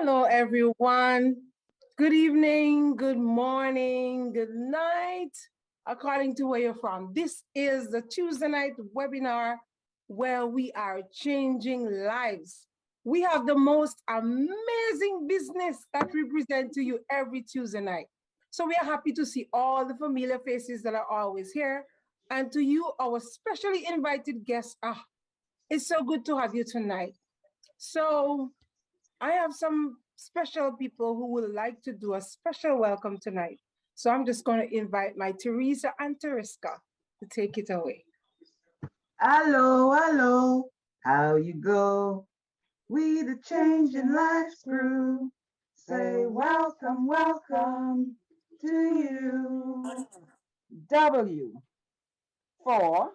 Hello, everyone. Good evening, good morning, good night, according to where you're from. This is the Tuesday night webinar where we are changing lives. We have the most amazing business that we present to you every Tuesday night. So we are happy to see all the familiar faces that are always here. And to you, our specially invited guests, it's so good to have you tonight. So I have some special people who would like to do a special welcome tonight. So I'm just going to invite my Teresa and Tereska to take it away. Hello, how you go? We the changing lives crew. Say welcome to you. W for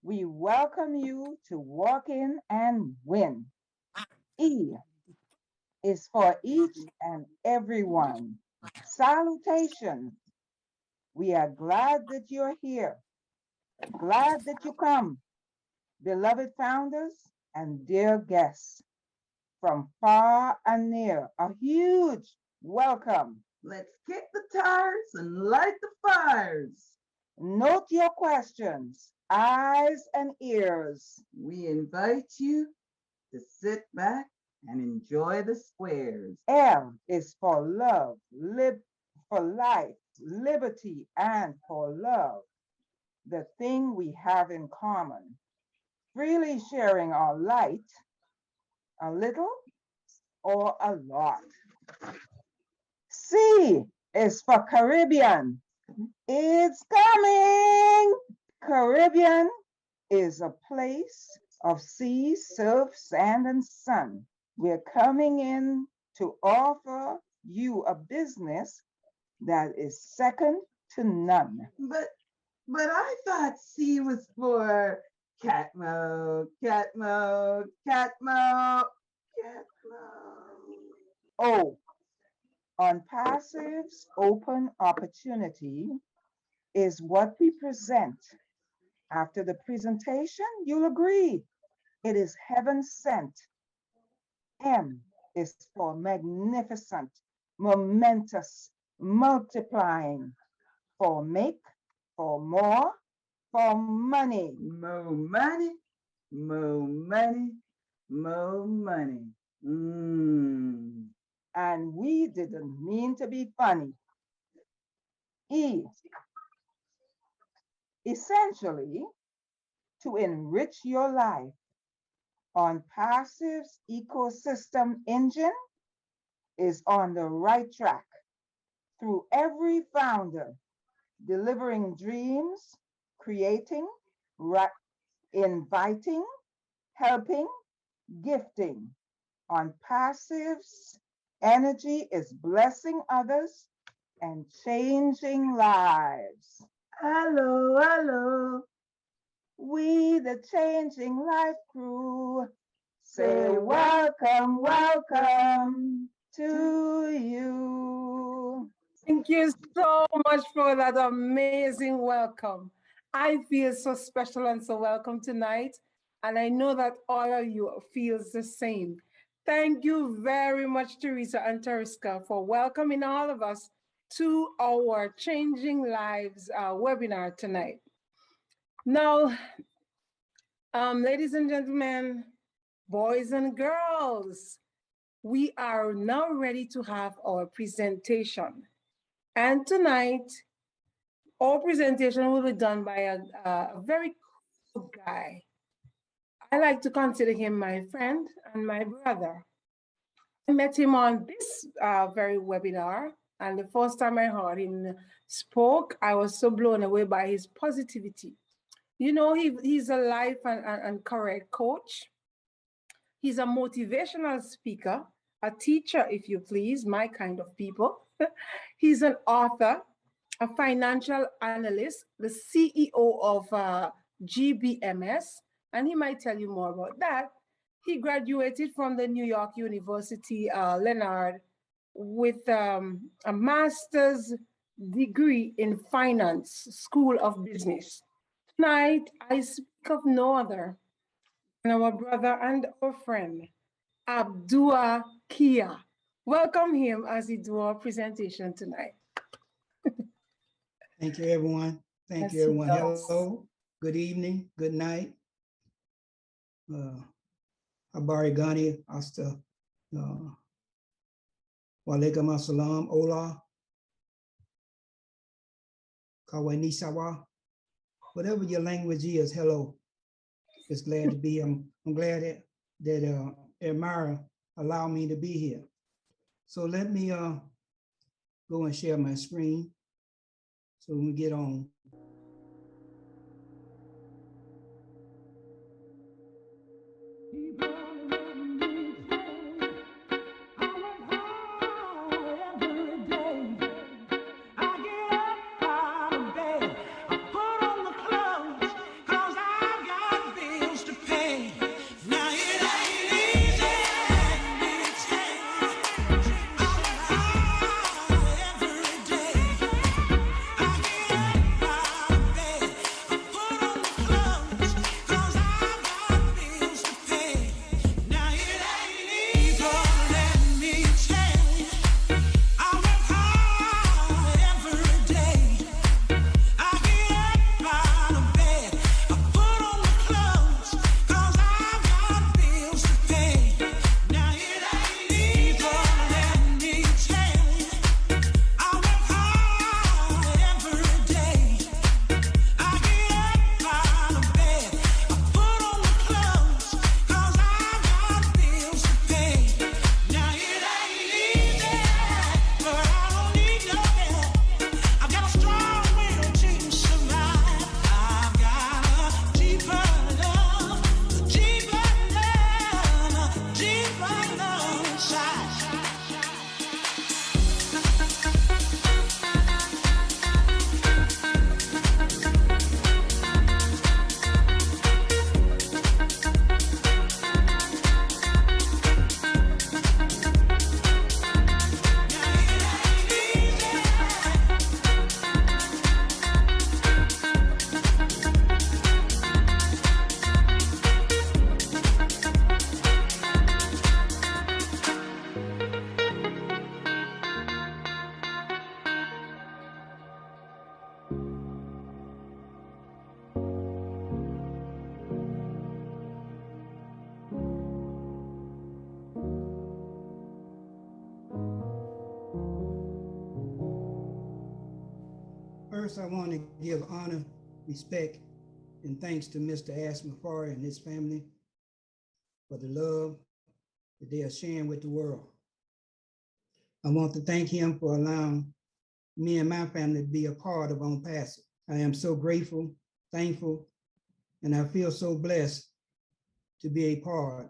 we welcome you to walk in and win. E is for each and everyone. Salutations. We are glad that you're here. Glad that you come. Beloved founders and dear guests from far and near, a huge welcome. Let's kick the tires and light the fires. Note your questions, eyes and ears. We invite you to sit back and enjoy the squares. L is for love, for life, liberty, and for love, the thing we have in common. Freely sharing our light, a little or a lot. C is for Caribbean. It's coming. Caribbean is a place of sea, surf, sand, and sun. We're coming in to offer you a business that is second to none. But I thought C was for cat mode, cat mode, cat mode, cat mode. O, on Passive's open opportunity is what we present. After the presentation, you'll agree it is heaven sent. M is for magnificent, momentous, multiplying, for make, for more, for money. More money, more money, more money. And we didn't mean to be funny. E, essentially, to enrich your life on Passive's ecosystem engine is on the right track through every founder, delivering dreams, creating, inviting, helping, gifting. On Passive's energy is blessing others and changing lives. Hello. We, the changing life crew, say welcome to you. Thank you so much for that amazing welcome. I feel so special and so welcome tonight. And I know that all of you feels the same. Thank you very much, Teresa and Tereska, for welcoming all of us to our Changing Lives webinar tonight. Now, ladies and gentlemen, boys and girls, we are now ready to have our presentation. And tonight, our presentation will be done by a very cool guy. I like to consider him my friend and my brother. I met him on this very webinar, and the first time I heard him spoke, I was so blown away by his positivity. You know, he's a life and career coach. He's a motivational speaker, a teacher, if you please, my kind of people. He's an author, a financial analyst, the CEO of GBMS, and he might tell you more about that. He graduated from the New York University, Leonard, with a master's degree in finance, School of Business. Tonight, I speak of no other than our brother and our friend, Abdua Kia. welcome him as he do our presentation tonight. Thank you, everyone. Thank Yes, you, everyone. he does. Hello, good evening, good night. Habari gani, hasta, walaikum assalam, hola, kawanisawa, whatever your language is, hello. Just glad to be, I'm glad that Edmira allowed me to be here. So let me go and share my screen so we can get on. First, I want to give honor, respect, and thanks to Mr. Ashmafari and his family for the love that they are sharing with the world. I want to thank him for allowing me and my family to be a part of On Passive. I am so grateful, thankful, and I feel so blessed to be a part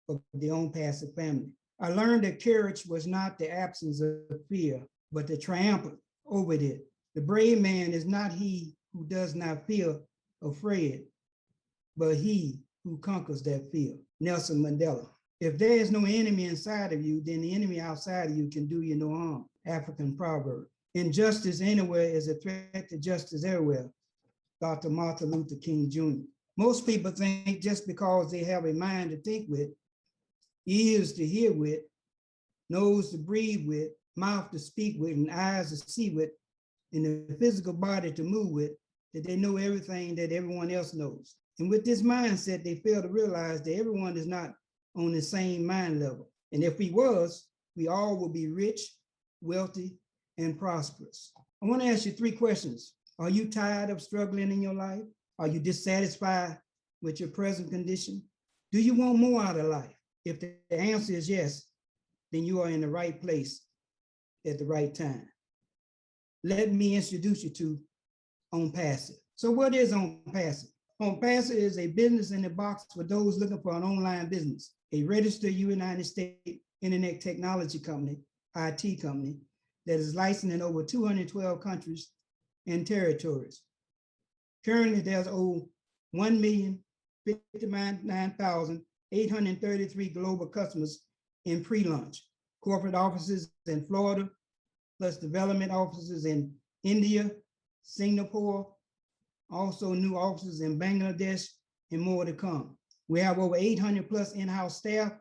of the On Passive family. I learned that courage was not the absence of fear, but the triumph over it. The brave man is not he who does not feel afraid, but he who conquers that fear. Nelson Mandela. If there is no enemy inside of you, then the enemy outside of you can do you no harm. African proverb. Injustice anywhere is a threat to justice everywhere. Dr. Martin Luther King Jr. Most people think just because they have a mind to think with, ears to hear with, nose to breathe with, mouth to speak with, and eyes to see with, and the physical body to move with, that they know everything that everyone else knows. And with this mindset, they fail to realize that everyone is not on the same mind level. And if we was, we all would be rich, wealthy, and prosperous. I want to ask you 3 questions. Are you tired of struggling in your life? Are you dissatisfied with your present condition? Do you want more out of life? If the answer is yes, then you are in the right place at the right time. Let me introduce you to On Passive. So what is On Passive? On Passive is a business in the box for those looking for an online business, a registered United States internet technology company, IT company, that is licensed in over 212 countries and territories. Currently, there's over 1,059,833 global customers in pre-launch, corporate offices in Florida, plus development offices in India, Singapore, also new offices in Bangladesh, and more to come. We have over 800 plus in-house staff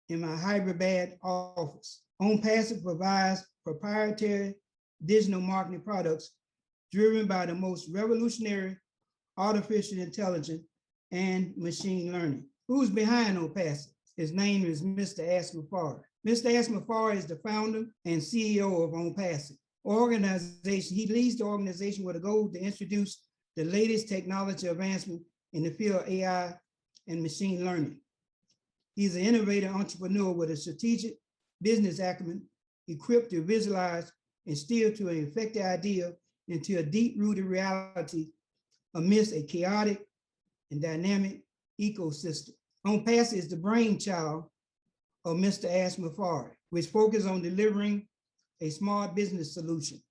in my Hyderabad office. OwnPassive provides proprietary digital marketing products driven by the most revolutionary artificial intelligence and machine learning. Who's behind OwnPassive? His name is Mr. Asmafar. Mr. Asmafar is the founder and CEO of OwnPassive. He leads the organization with a goal to introduce the latest technology advancement in the field of AI and machine learning. He's an innovative entrepreneur with a strategic business acumen, equipped to visualize and steer to an effective idea into a deep-rooted reality amidst a chaotic and dynamic ecosystem. OwnPassive is the brainchild of Mr. Asmafar, which focuses on delivering a smart business solution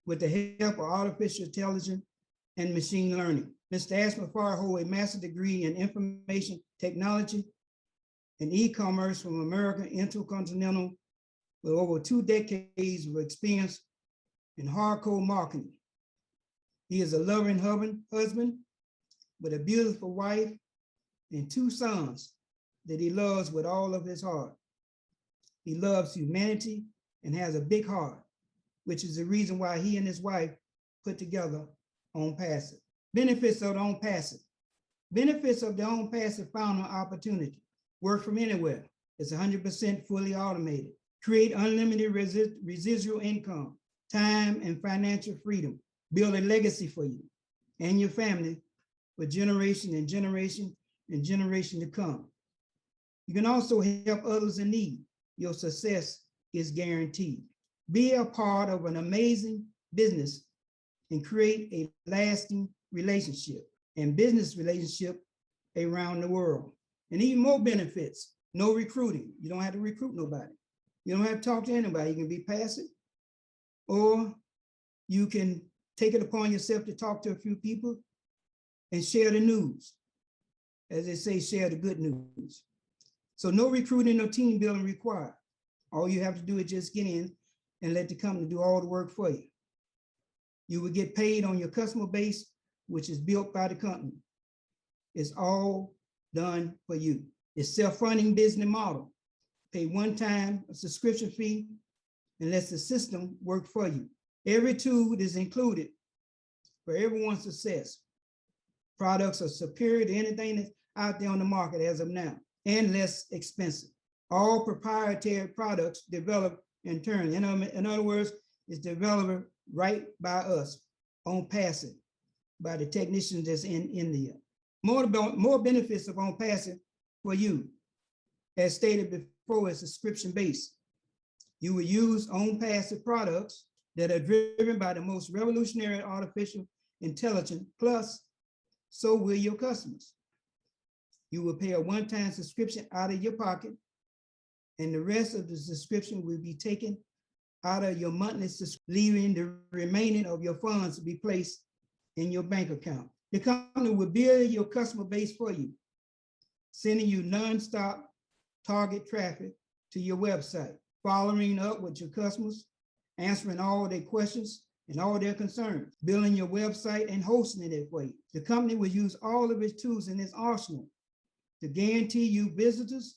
with the help of artificial intelligence and machine learning. Mr. Asmafar holds a master's degree in information technology and e-commerce from American Intercontinental with over 2 decades of experience in hardcore marketing. He is a loving husband with a beautiful wife and 2 sons that he loves with all of his heart. He loves humanity and has a big heart, which is the reason why he and his wife put together OwnPassive. Benefits of the OwnPassive. Benefits of the OwnPassive founder opportunity. Work from anywhere. It's 100% fully automated. Create unlimited residual income, time, and financial freedom. Build a legacy for you and your family for generation and generation and generation to come. You can also help others in need. Your success is guaranteed. Be a part of an amazing business and create a lasting relationship and business relationship around the world. And even more benefits, no recruiting. You don't have to recruit nobody. You don't have to talk to anybody. You can be passive, or you can take it upon yourself to talk to a few people and share the news. As they say, share the good news. So no recruiting or team building required. All you have to do is just get in and let the company do all the work for you. You will get paid on your customer base, which is built by the company. It's all done for you. It's self-funding business model. Pay one-time a subscription fee and let the system work for you. Every tool is included for everyone's success. Products are superior to anything that's out there on the market as of now, and less expensive. All proprietary products developed in turn. In other words, it's developed right by us, OwnPassive, by the technicians that's in India. More benefits of OwnPassive for you. As stated before, it's subscription-based. You will use OwnPassive products that are driven by the most revolutionary artificial intelligence, plus so will your customers. You will pay a one-time subscription out of your pocket, and the rest of the subscription will be taken out of your monthly subscription, leaving the remaining of your funds to be placed in your bank account. The company will build your customer base for you, sending you nonstop target traffic to your website, following up with your customers, answering all their questions and all their concerns, building your website and hosting it for you. The company will use all of its tools in its arsenal to guarantee you visitors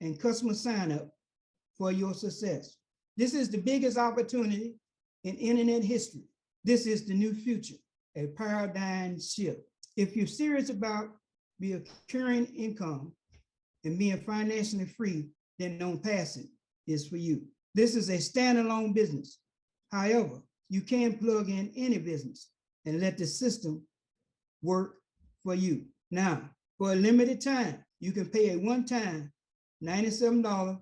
and customer sign up for your success. This is the biggest opportunity in internet history. This is the new future, a paradigm shift. If you're serious about recurring income and being financially free, then OwnPassive is for you. This is a standalone business. However, you can plug in any business and let the system work for you. Now, for a limited time, you can pay a one-time $97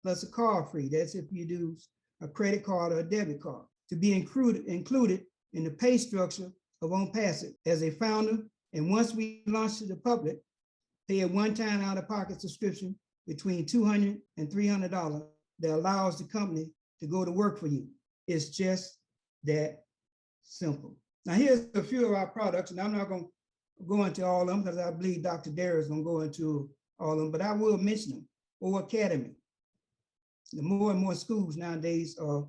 plus a card fee. That's if you do a credit card or a debit card to be included in the pay structure of OwnPassive as a founder. And once we launch to the public, pay a one-time out-of-pocket subscription between $200 and $300 that allows the company to go to work for you. It's just that simple. Now, here's a few of our products, and I'm not going to go into all of them because I believe Dr. Dare is going to go into all of them, but I will mention them. O Academy. The more and more schools nowadays are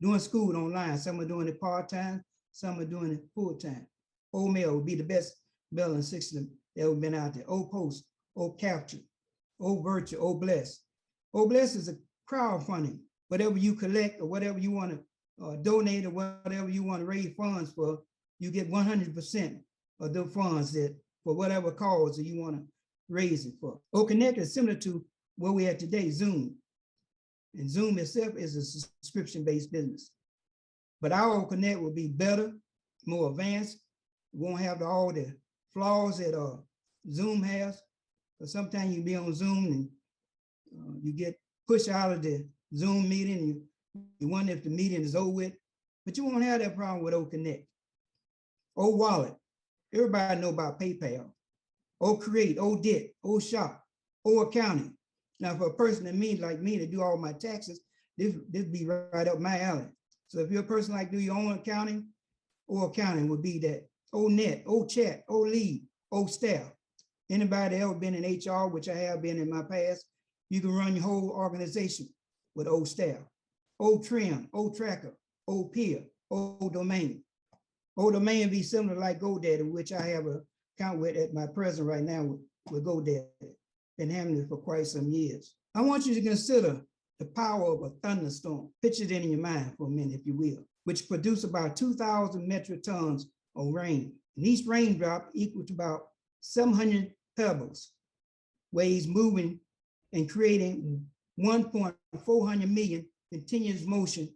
doing school online. Some are doing it part-time, some are doing it full-time. O Mail will be the best mailing system that have been out there. O Post, O Capture, O Virtual, O Bless. O Bless is a crowdfunding. Whatever you collect or whatever you want to donate or whatever you want to raise funds for, you get 100% of the funds that for whatever cause that you want to raise it for. OConnect is similar to where we are today, Zoom. And Zoom itself is a subscription-based business. But our OConnect will be better, more advanced. It won't have all the flaws that Zoom has. Because sometimes you be on Zoom and you get pushed out of the Zoom meeting. You wonder if the meeting is over with, but you won't have that problem with OConnect. Wallet, everybody know about PayPal. Create, Debt, Shop, Accounting. Now for a person like me to do all my taxes, this be right up my alley. So if you're a person like do your own accounting, accounting would be that. Net, Chat, Lead, Staff. Anybody ever been in HR, which I have been in my past, you can run your whole organization with Staff. Trim, Tracker, Peer, Domain. Domain be similar like GoDaddy, which I have an account with at my present right now with GoDaddy. Been having it for quite some years. I want you to consider the power of a thunderstorm. Picture it in your mind for a minute, if you will, which produce about 2,000 metric tons of rain. And each raindrop equal to about 700 pebbles, waves moving and creating 1.400 million continuous motion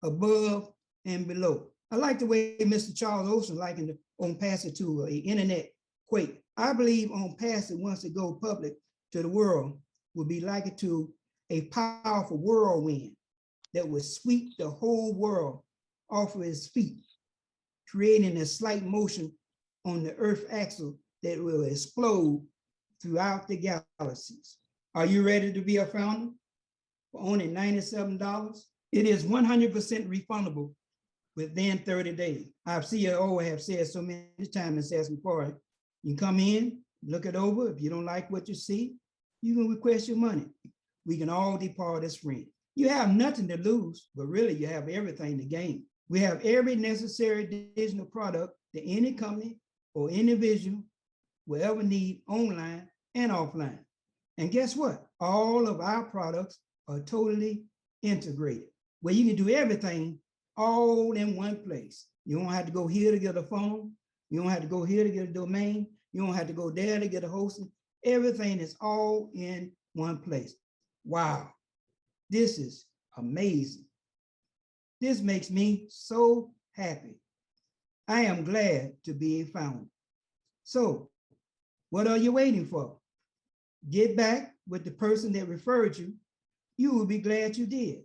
above and below. I like the way Mr. Charles Olson likened on passage to an internet quake. I believe on passage, once it go public to the world, will be likened to a powerful whirlwind that would sweep the whole world off of its feet, creating a slight motion on the Earth axle that will explode throughout the galaxies. Are you ready to be a founder for only $97? It is 100% refundable within 30 days. Our CEO have said so many times and asking for it. You come in, look it over. If you don't like what you see, you can request your money. We can all depart as friends. You have nothing to lose, but really you have everything to gain. We have every necessary digital product that any company or individual will ever need online and offline. And guess what? All of our products are totally integrated, where you can do everything all in one place. You don't have to go here to get a phone. You don't have to go here to get a domain. You don't have to go there to get a hosting. Everything is all in one place. Wow, this is amazing. This makes me so happy. I am glad to be a founder. So, what are you waiting for? Get back with the person that referred you. You will be glad you did.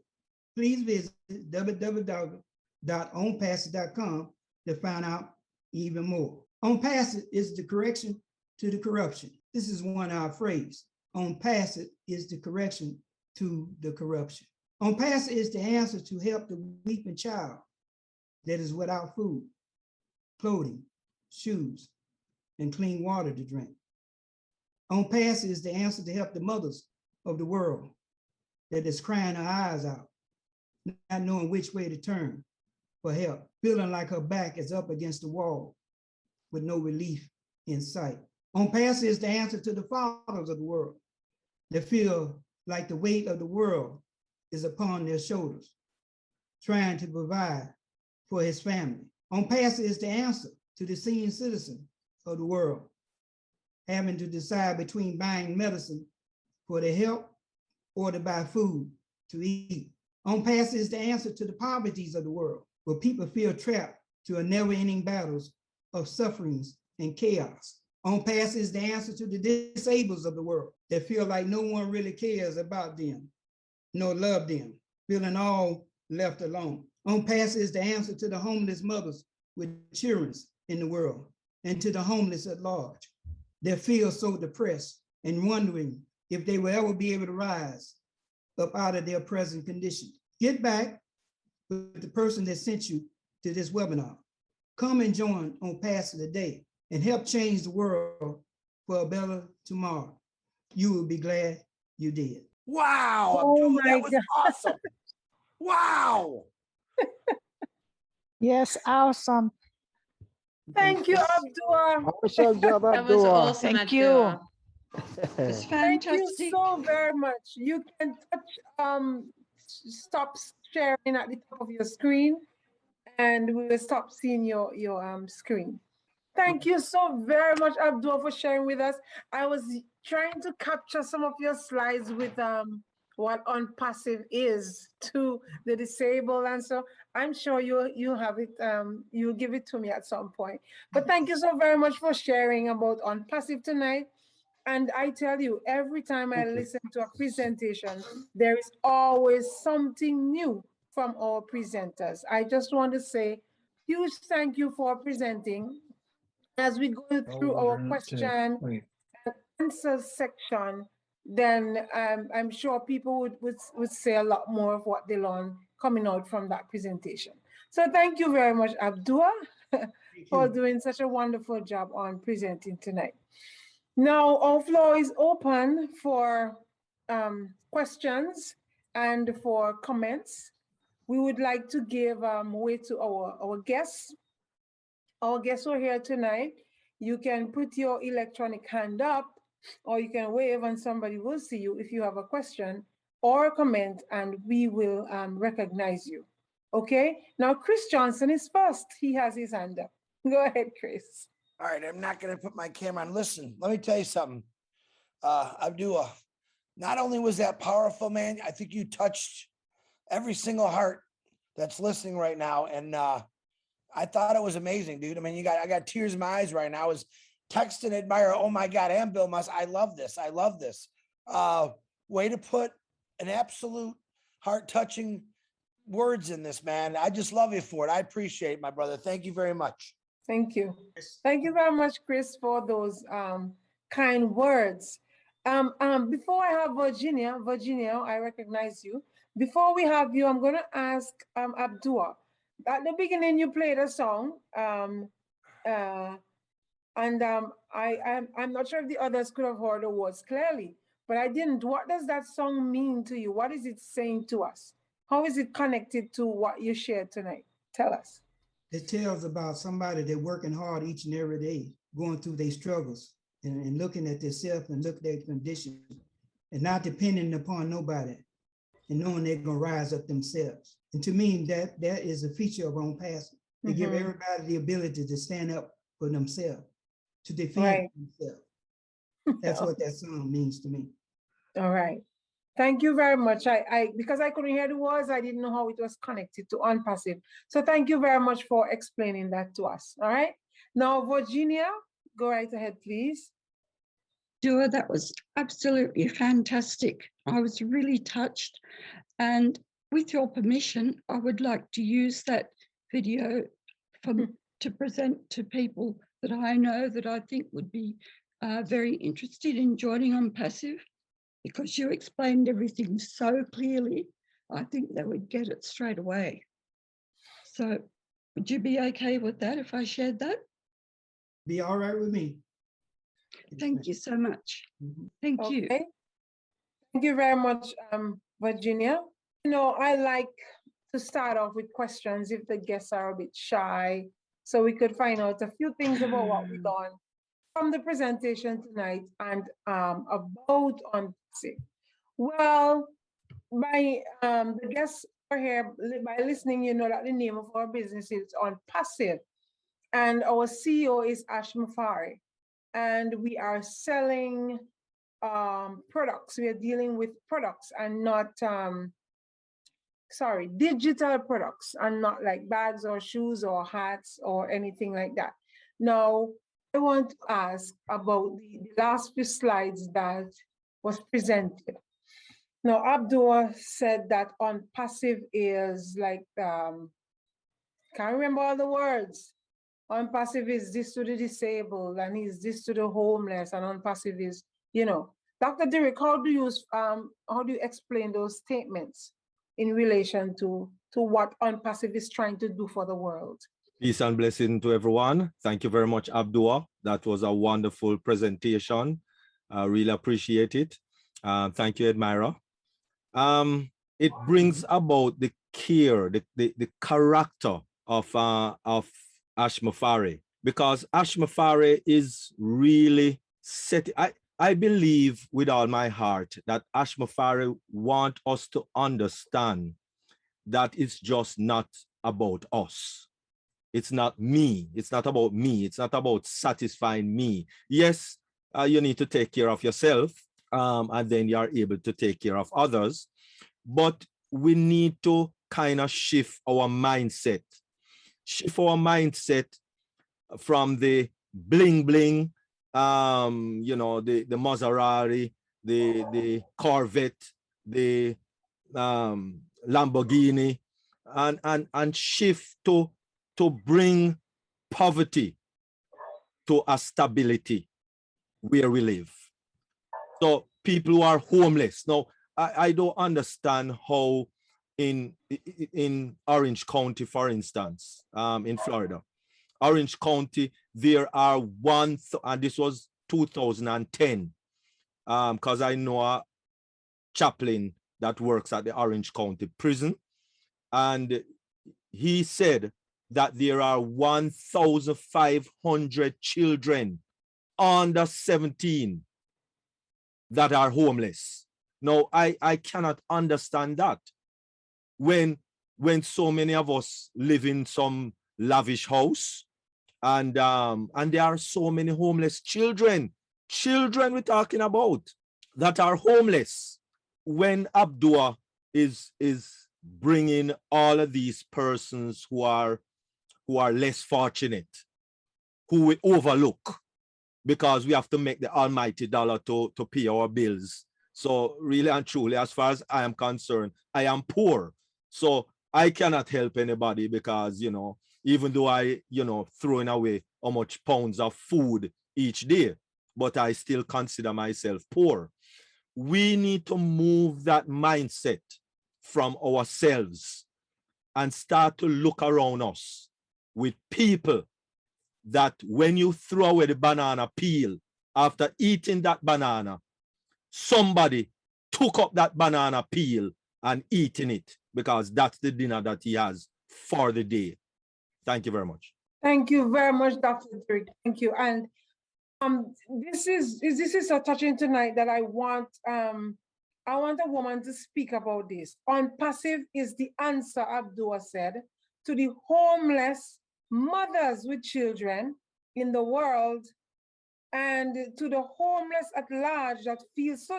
Please visit www.onpassage.com to find out even more. On passage is the correction to the corruption. This is one of our phrases. On passage is the correction to the corruption. On passage is the answer to help the weeping child that is without food, clothing, shoes, and clean water to drink. On passage is the answer to help the mothers of the world that is crying her eyes out, not knowing which way to turn for help, feeling like her back is up against the wall with no relief in sight. On passage is the answer to the fathers of the world that feel like the weight of the world is upon their shoulders, trying to provide for his family. On passage is the answer to the senior citizen of the world, having to decide between buying medicine for their health or to buy food to eat. On passage is the answer to the poverties of the world, where people feel trapped to a never-ending battles of sufferings and chaos. On passage is the answer to the disabled of the world that feel like no one really cares about them, nor love them, feeling all left alone. On passage is the answer to the homeless mothers with children in the world, and to the homeless at large that feel so depressed and wondering if they will ever be able to rise up out of their present condition. Get back with the person that sent you to this webinar. Come and join on Passage today and help change the world for a better tomorrow. You will be glad you did. Wow, Oh Abdua, my that was awesome. Wow. Yes, awesome. Thank you, Abdua. Awesome job, That was Abdua. awesome, Thank you. Abdua. It's Thank you fantastic. so very much. You can stop sharing at the top of your screen, and we will stop seeing your screen. Thank you so very much, Abdul, for sharing with us. I was trying to capture some of your slides with what unpassive is to the disabled, and so I'm sure you have it. You'll give it to me at some point. But thank you so very much for sharing about unpassive tonight. And I tell you, every time I listen to a presentation, there is always something new from our presenters. I just want to say huge thank you for presenting. As we go through our question and answer section, then I'm sure people would say a lot more of what they learned coming out from that presentation. So thank you very much, Abdua, for doing such a wonderful job on presenting tonight. Now, our floor is open for questions and for comments. We would like to give way to our guests. Our guests who are here tonight. You can put your electronic hand up, or you can wave and somebody will see you if you have a question or a comment, and we will recognize you. Okay, now Chris Johnson is first. He has his hand up. Go ahead, Chris. All right, I'm not going to put my camera on. Listen, let me tell you something. Abdua, not only was that powerful, man, I think you touched every single heart that's listening right now. And I thought it was amazing, dude. I mean, I got tears in my eyes right now. I was texting Edmira, oh my God, and Bill Musk, I love this. I love this. Way to put an absolute heart-touching words in this, man. I just love you for it. I appreciate it, my brother. Thank you very much. Thank you. Thank you very much, Chris, for those kind words. Before I have Virginia, I recognize you. Before we have you, I'm going to ask Abdua. At the beginning, you played a song, and I'm not sure if the others could have heard the words clearly, but I didn't. What does that song mean to you? What is it saying to us? How is it connected to what you shared tonight? Tell us. It tells about somebody that working hard each and every day, going through their struggles and looking at themselves and looking at their condition and not depending upon nobody and knowing they're going to rise up themselves. And to me, that is a feature of unpassive. They give everybody the ability to stand up for themselves, to defend themselves. That's what that song means to me. All right. Thank you very much. Because I couldn't hear the words, I didn't know how it was connected to unpassive. So thank you very much for explaining that to us. All right. Now, Virginia, go right ahead, please. Abdua, that was absolutely fantastic. I was really touched. And with your permission, I would like to use that video to present to people that I know that I think would be very interested in joining unpassive, because you explained everything so clearly. I think they would get it straight away. So would you be okay with that if I shared that? Be all right with me. Thank you so much. Thank you. Thank you very much, Virginia. You know, I like to start off with questions if the guests are a bit shy, so we could find out a few things about what we've done from the presentation tonight and about unpassive. Well, by the guests are here by listening, you know that the name of our business is Unpassive, and our CEO is Ash Mafari, and we are selling products. We are dealing with products and not digital products, and not like bags or shoes or hats or anything like that. Now, I want to ask about the last few slides that was presented. Now, Abdua said that unpassive is like, can't remember all the words. Unpassive is this to the disabled, and is this to the homeless, and unpassive is, you know. Dr. Derek, how do you explain those statements in relation to what unpassive is trying to do for the world? Peace and blessing to everyone. Thank you very much, Abdua. That was a wonderful presentation. I really appreciate it. Thank you, Edmira. It brings about the care, the character of Ash Mafari, because Ash Mafari is really I believe with all my heart that Ashmafari want us to understand that it's just not about us. It's not me. It's not about me. It's not about satisfying me. Yes, you need to take care of yourself, and then you are able to take care of others. But we need to kind of shift our mindset. Shift our mindset from the bling bling, the Maserati, the Corvette, the Lamborghini, and shift to bring poverty to a stability where we live. So people who are homeless. Now, I don't understand how in Orange County, for instance, in Florida, Orange County, there are and this was 2010, because I know a chaplain that works at the Orange County prison, and he said that there are 1,500 children under 17 that are homeless. Now, I cannot understand that when so many of us live in some lavish house, and there are so many homeless children we're talking about that are homeless. When Abdua is bringing all of these persons who are less fortunate, who we overlook because we have to make the almighty dollar to pay our bills. So really and truly, as far as I am concerned, I am poor. So I cannot help anybody because, even though I, throwing away how much pounds of food each day, but I still consider myself poor. We need to move that mindset from ourselves and start to look around us with people that when you throw away the banana peel, after eating that banana, somebody took up that banana peel and eating it because that's the dinner that he has for the day. Thank you very much. Thank you very much, Dr. Derek. Thank you. And this is so touching tonight that I want a woman to speak about this. On passive is the answer, Abdua said, to the homeless mothers with children in the world, and to the homeless at large that feel so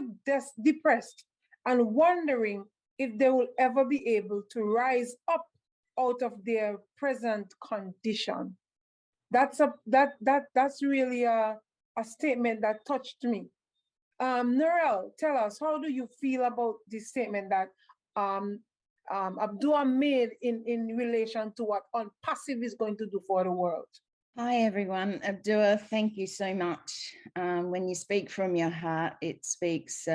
depressed and wondering if they will ever be able to rise up out of their present condition. That's really a statement that touched me. Narelle, tell us, how do you feel about this statement that Abdua made in relation to what On Passive is going to do for the world? Hi, everyone. Abdua, thank you so much. When you speak from your heart, it speaks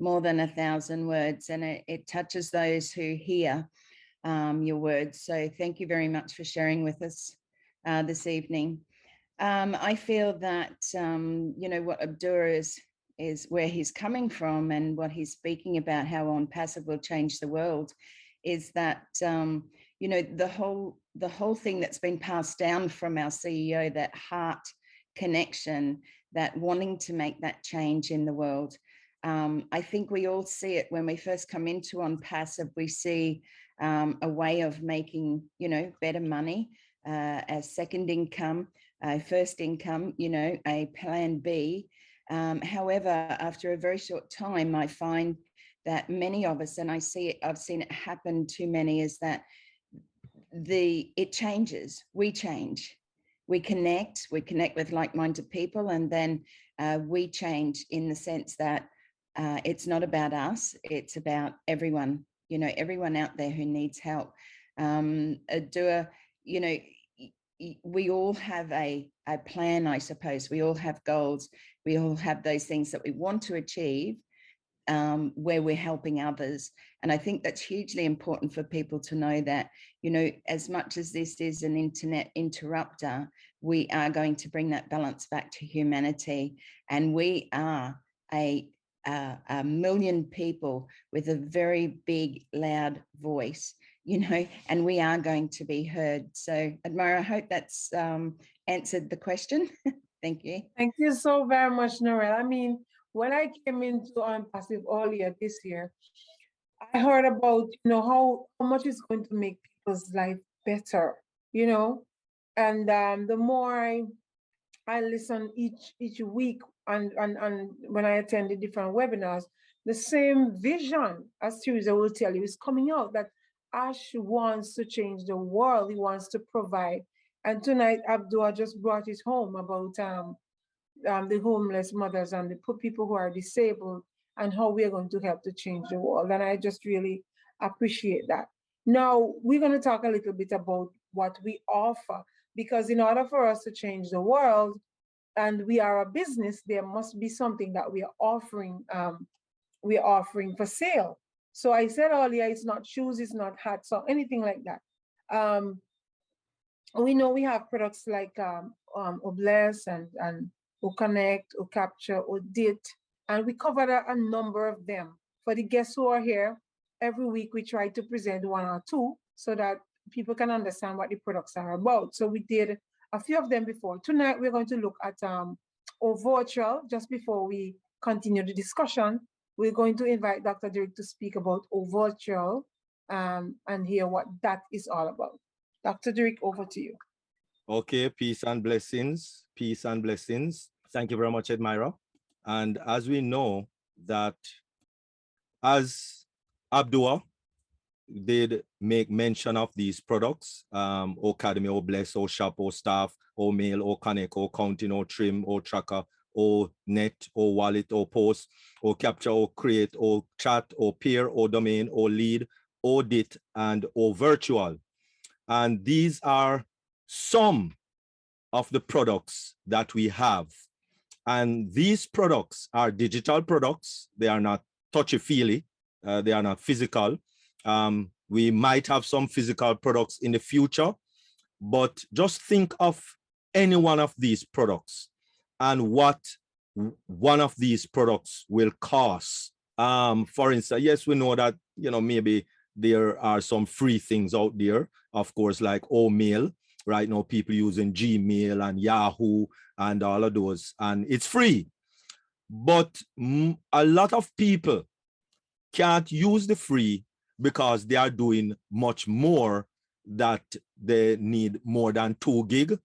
more than 1,000 words, and it touches those who hear your words. So thank you very much for sharing with us this evening. I feel that, what Abdua is where he's coming from and what he's speaking about, how On Passive will change the world, is that, the whole thing that's been passed down from our CEO, that heart connection, that wanting to make that change in the world. I think we all see it when we first come into On Passive. We see a way of making, better money as second income, first income, a plan B. However, after a very short time, I find that many of us, and I've seen it happen to many, is that it changes, we change, we connect with like-minded people, and then we change in the sense that it's not about us, it's about everyone, everyone out there who needs help. Abdua, we all have a plan, I suppose. We all have goals. We all have those things that we want to achieve, where we're helping others. And I think that's hugely important for people to know that, as much as this is an internet interrupter, we are going to bring that balance back to humanity. And we are a million people with a very big, loud voice, and we are going to be heard. So, Edmira, I hope that's answered the question. Thank you. Thank you so very much, Norel. I mean, when I came into Passive earlier this year, I heard about, how much it's going to make people's life better, you know, and the more I listen each week and when I attend the different webinars, the same vision, as Teresa will tell you, is coming out that Ash wants to change the world. He wants to provide. And tonight, Abdua just brought it home about the homeless mothers and the poor people who are disabled and how we're going to help to change the world. And I just really appreciate that. Now, we're going to talk a little bit about what we offer, because in order for us to change the world, and we are a business, there must be something that we are offering for sale. So I said earlier, it's not shoes, it's not hats or anything like that. We know we have products like Obless and Connect, Capture, Date, and we covered a number of them. For the guests who are here, every week we try to present one or two so that people can understand what the products are about. So we did a few of them before. Tonight we're going to look at Virtual. Just before we continue the discussion, we're going to invite Dr. Derek to speak about Virtual and hear what that is all about. Dr. Derek, over to you. Okay, peace and blessings. Peace and blessings. Thank you very much, Edmira. And as we know that as Abdua did make mention of these products, Academy, or Bless, or Shop, or Staff, or Mail, or Connect, or Counting, or Trim, or Tracker, or Net, or Wallet, or Post, or Capture, or Create, or Chat, or Peer, or Domain, or Lead, Audit, and or Virtual. And these are some of the products that we have. And these products are digital products. They are not touchy-feely. They are not physical. We might have some physical products in the future, but just think of any one of these products and what one of these products will cost. For instance, yes, we know that, maybe there are some free things out there, of course, like Mail. Right now, people using Gmail and Yahoo and all of those, and it's free. But a lot of people can't use the free because they are doing much more, that they need more than 2 gig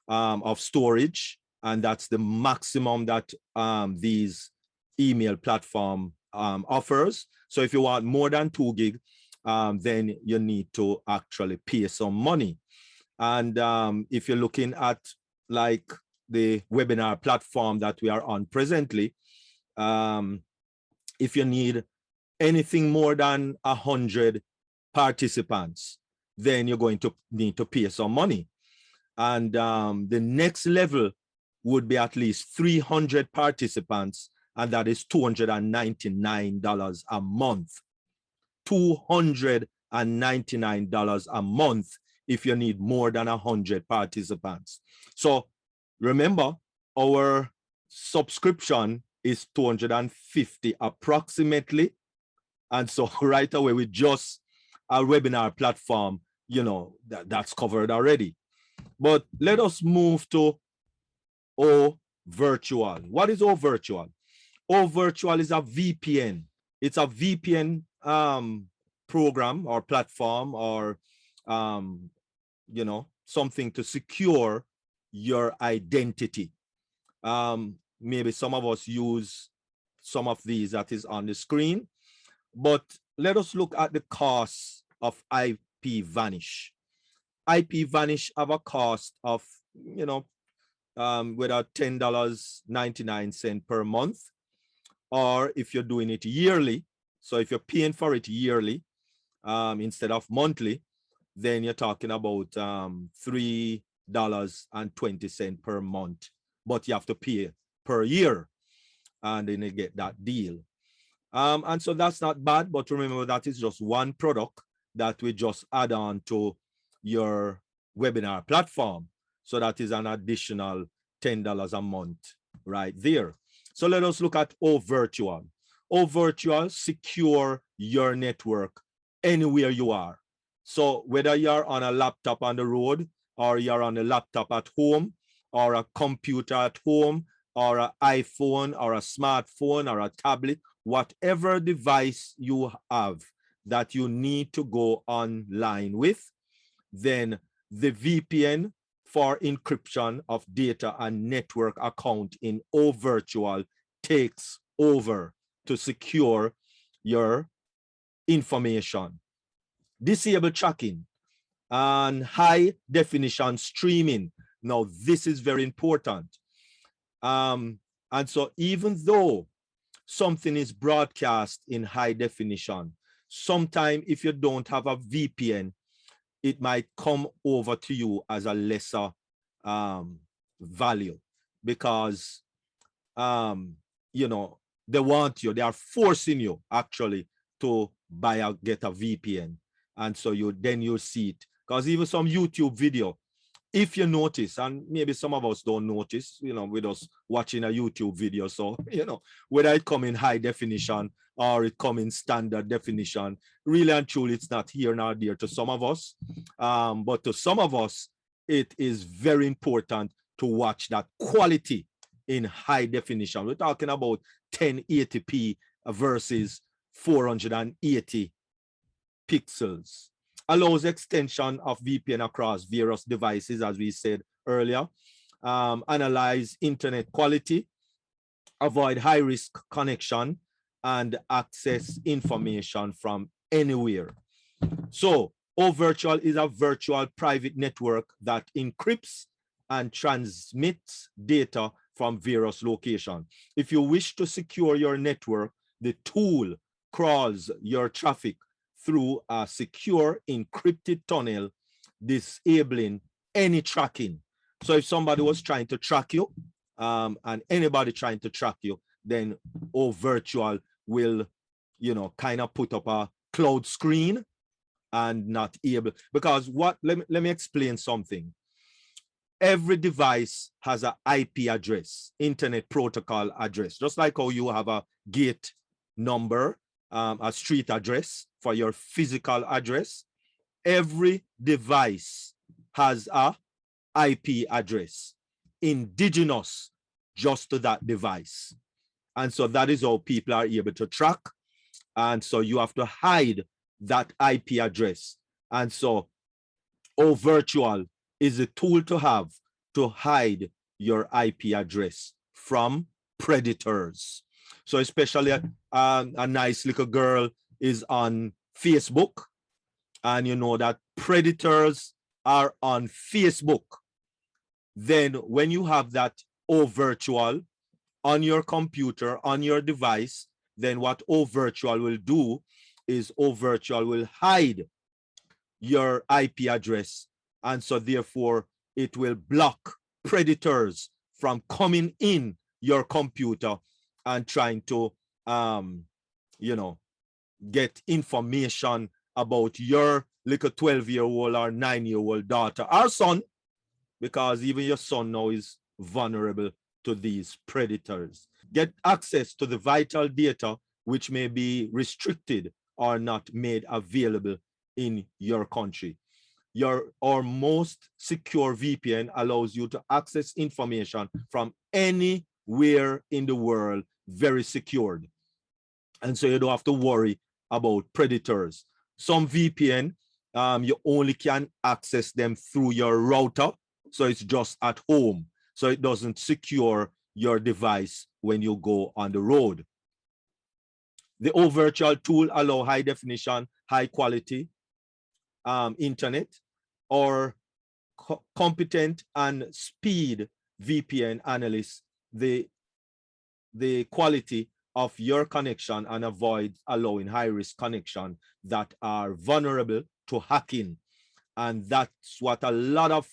of storage. And that's the maximum that these email platform offers. So if you want more than 2 gig, then you need to actually pay some money. And if you're looking at like the webinar platform that we are on presently, if you need anything more than 100 participants, then you're going to need to pay some money. And the next level would be at least 300 participants, and that is $299 a month. $299 a month if you need more than 100 participants. So remember, our subscription is $250 approximately. And so right away with just a webinar platform, that's covered already. But let us move to Virtual. What is Virtual? Virtual is a VPN. It's a VPN program or platform or something to secure your identity. Maybe some of us use some of these that is on the screen, but let us look at the cost of IP Vanish. IP Vanish have a cost of, whether $10.99 per month, or if you're doing it yearly. So if you're paying for it yearly instead of monthly, then you're talking about $3.20 per month, but you have to pay per year, and then you get that deal. And so that's not bad, but remember that is just one product that we just add on to your webinar platform. So that is an additional $10 a month right there. So let us look at Virtual. Virtual secure your network anywhere you are. So whether you're on a laptop on the road, or you're on a laptop at home, or a computer at home, or an iPhone, or a smartphone, or a tablet, whatever device you have that you need to go online with, then the VPN for encryption of data and network account in OVirtual takes over to secure your information. Disable tracking and high definition streaming. Now, this is very important. And so even though something is broadcast in high definition, sometime if you don't have a VPN, it might come over to you as a lesser value, because you know, they want you, they are forcing you actually to get a VPN. And so you see it, because even some YouTube video, if you notice, and maybe some of us don't notice, you know, with us watching a YouTube video, so, you know, whether it come in high definition or it come in standard definition, really and truly, it's not here nor there to some of us. But to some of us, it is very important to watch that quality in high definition. We're talking about 1080p versus 480 pixels. Allows extension of VPN across various devices, as we said earlier. Analyze internet quality, avoid high-risk connection, and access information from anywhere. So, OVirtual is a virtual private network that encrypts and transmits data from various locations. If you wish to secure your network, the tool crawls your traffic through a secure encrypted tunnel, disabling any tracking. So if somebody was trying to track you, and anybody trying to track you, then OVirtual will, you know, kind of put up a cloud screen and not able, because what, let me explain something. Every device has an IP address, internet protocol address, just like how you have a gate number, a street address for your physical address. Every device has a IP address, indigenous just to that device. And so that is how people are able to track. And so you have to hide that IP address. And so OVirtual is a tool to have to hide your IP address from predators. So especially a nice little girl is on Facebook, and you know that predators are on Facebook. Then when you have that OVirtual on your computer, on your device, then what OVirtual will do is OVirtual will hide your IP address. And so therefore it will block predators from coming in your computer and trying to, you know, get information about your little 12-year-old or 9-year-old daughter or son, because even your son now is vulnerable to these predators. Get access to the vital data which may be restricted or not made available in your country. Our most secure VPN allows you to access information from anywhere in the world, very secured. And so you don't have to worry about predators. Some VPN, you only can access them through your router, so it's just at home. So it doesn't secure your device when you go on the road. The OVirtual tool allows high definition, high quality internet, or competent and speed VPN analysts the quality of your connection and avoid allowing high-risk connection that are vulnerable to hacking. And that's what a lot of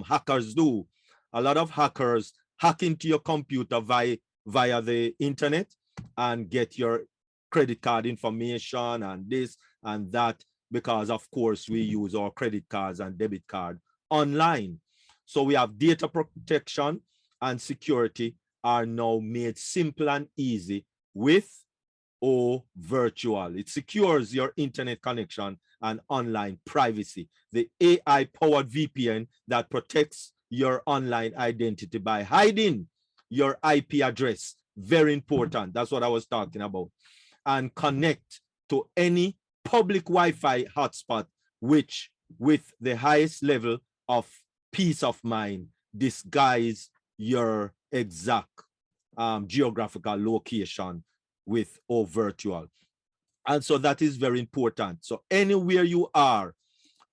hackers do. A lot of hackers hack into your computer via the internet and get your credit card information and this and that, because of course we use our credit cards and debit card online. So we have data protection and security are now made simple and easy with OVirtual. It secures your internet connection and online privacy. The AI-powered VPN that protects your online identity by hiding your IP address. Very important. That's what I was talking about. And connect to any public Wi-Fi hotspot, which with the highest level of peace of mind, disguise your exact geographical location with or virtual. And so that is very important. So anywhere you are,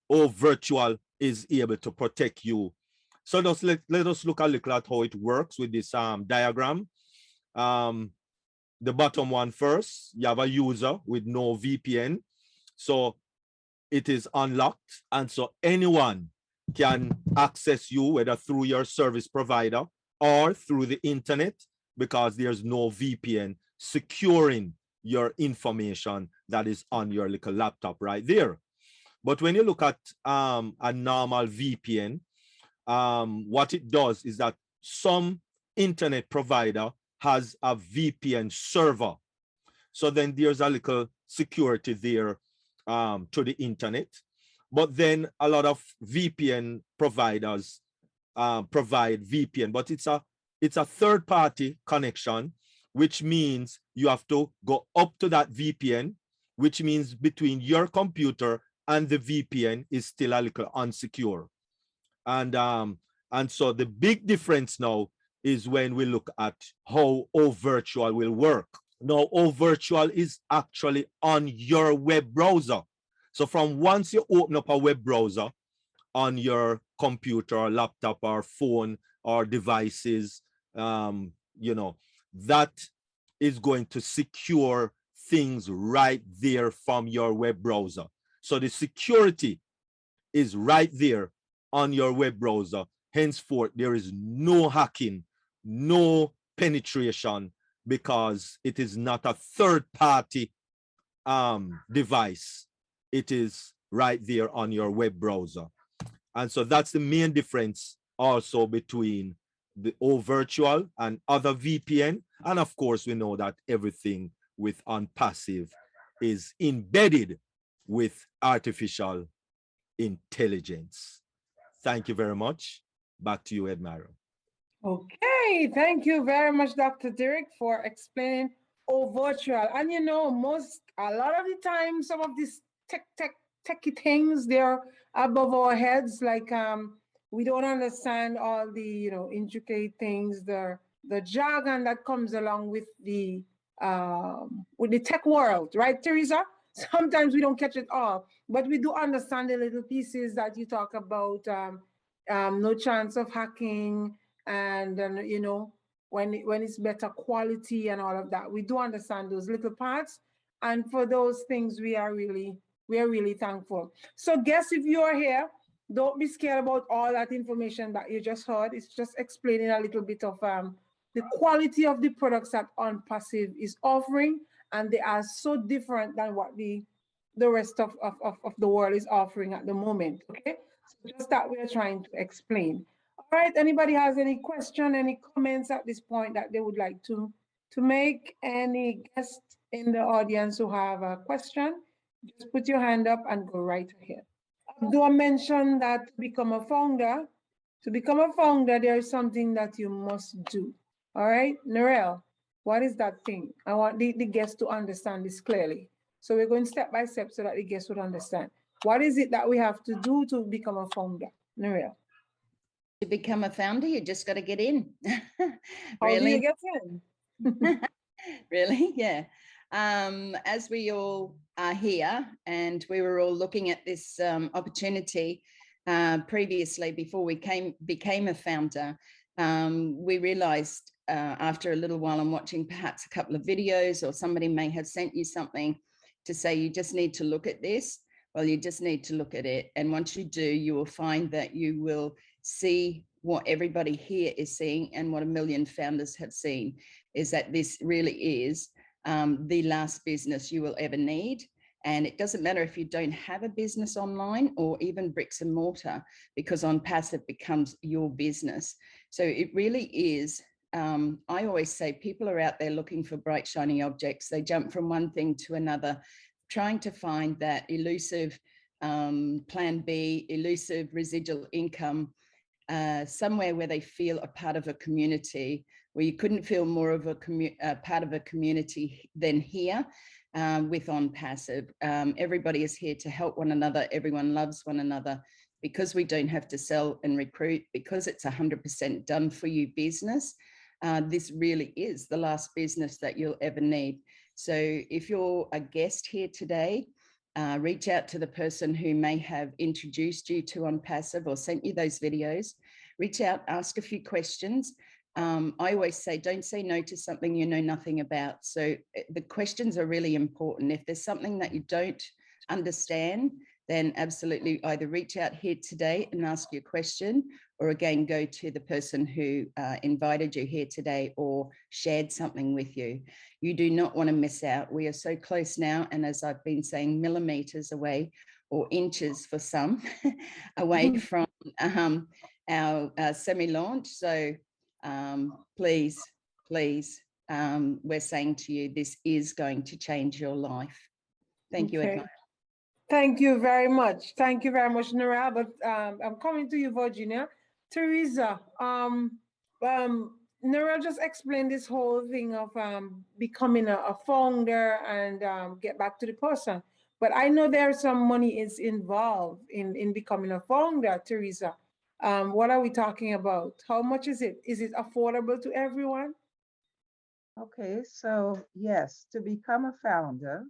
or virtual is able to protect you. So let us look a little at how it works with this diagram. The bottom one first, you have a user with no VPN. So it is unlocked. And so anyone can access you, whether through your service provider or through the internet, because there's no VPN securing your information that is on your little laptop right there. But when you look at a normal VPN, what it does is that some internet provider has a VPN server. So then there's a little security there to the internet. But then a lot of VPN providers provide VPN, but it's a third-party connection, which means you have to go up to that VPN, which means between your computer and the VPN is still a little unsecure. And so the big difference now is when we look at how virtual will work. Now, virtual is actually on your web browser. So from once you open up a web browser on your computer or laptop or phone or devices, you know, that is going to secure things right there from your web browser. So the security is right there on your web browser. Henceforth, there is no hacking, no penetration, because it is not a third-party device. It is right there on your web browser. And so that's the main difference also between the virtual and other VPN. And of course, we know that everything with OnPassive is embedded with artificial intelligence. Thank you very much. Back to you, Edmira. Okay, thank you very much, Dr. Derek, for explaining virtual. And you know, a lot of the time, some of these techie things, they're above our heads. Like we don't understand all the intricate things, the jargon that comes along with the tech world, right, Teresa? Sometimes we don't catch it all, but we do understand the little pieces that you talk about. No chance of hacking, and when it's better quality and all of that. We do understand those little parts, and for those things we are really thankful. So guests, if you are here, don't be scared about all that information that you just heard. It's just explaining a little bit of the quality of the products that OnPassive is offering, and they are so different than what the rest of the world is offering at the moment. Okay, so just that we are trying to explain. All right, anybody has any question, any comments at this point that they would like to make? Any guests in the audience who have a question, just put your hand up and go right ahead. Abdua mentioned that to become a founder, there is something that you must do. All right, Narelle, what is that thing? I want the guests to understand this clearly. So we're going step by step so that the guests would understand. What is it that we have to do to become a founder, Narelle? To become a founder, you just got to get in. How do you get in? Really? Yeah. As we all are here, and we were all looking at this opportunity previously before we became a founder, we realized after a little while, I'm watching perhaps a couple of videos, or somebody may have sent you something to say you just need to look at this. Well, you just need to look at it, and once you do, you will find that you will see what everybody here is seeing, and what a million founders have seen, is that this really is the last business you will ever need. And it doesn't matter if you don't have a business online or even bricks and mortar, because OnPassive becomes your business. So it really is. I always say people are out there looking for bright, shiny objects. They jump from one thing to another, trying to find that elusive plan B, elusive residual income. somewhere where they feel a part of a community, where you couldn't feel more of a part of a community than here with On Passive. Everybody is here to help one another. Everyone loves one another, because we don't have to sell and recruit, because it's 100% done for you business. This really is the last business that you'll ever need. So if you're a guest here today, reach out to the person who may have introduced you to On Passive or sent you those videos. Reach out, ask a few questions. I always say, don't say no to something you know nothing about. So the questions are really important. If there's something that you don't understand, then absolutely either reach out here today and ask your question, or again, go to the person who invited you here today or shared something with you. You do not want to miss out. We are so close now. And as I've been saying, millimeters away, or inches for some, away from our semi-launch. So please, we're saying to you, this is going to change your life. Thank you, Edmira. Thank you very much. Thank you very much, Nora. But I'm coming to you, Virginia. Teresa, Nora just explained this whole thing of becoming a founder and get back to the person. But I know there's some money is involved in becoming a founder, Teresa. What are we talking about? How much is it? Is it affordable to everyone? Okay, so yes, to become a founder,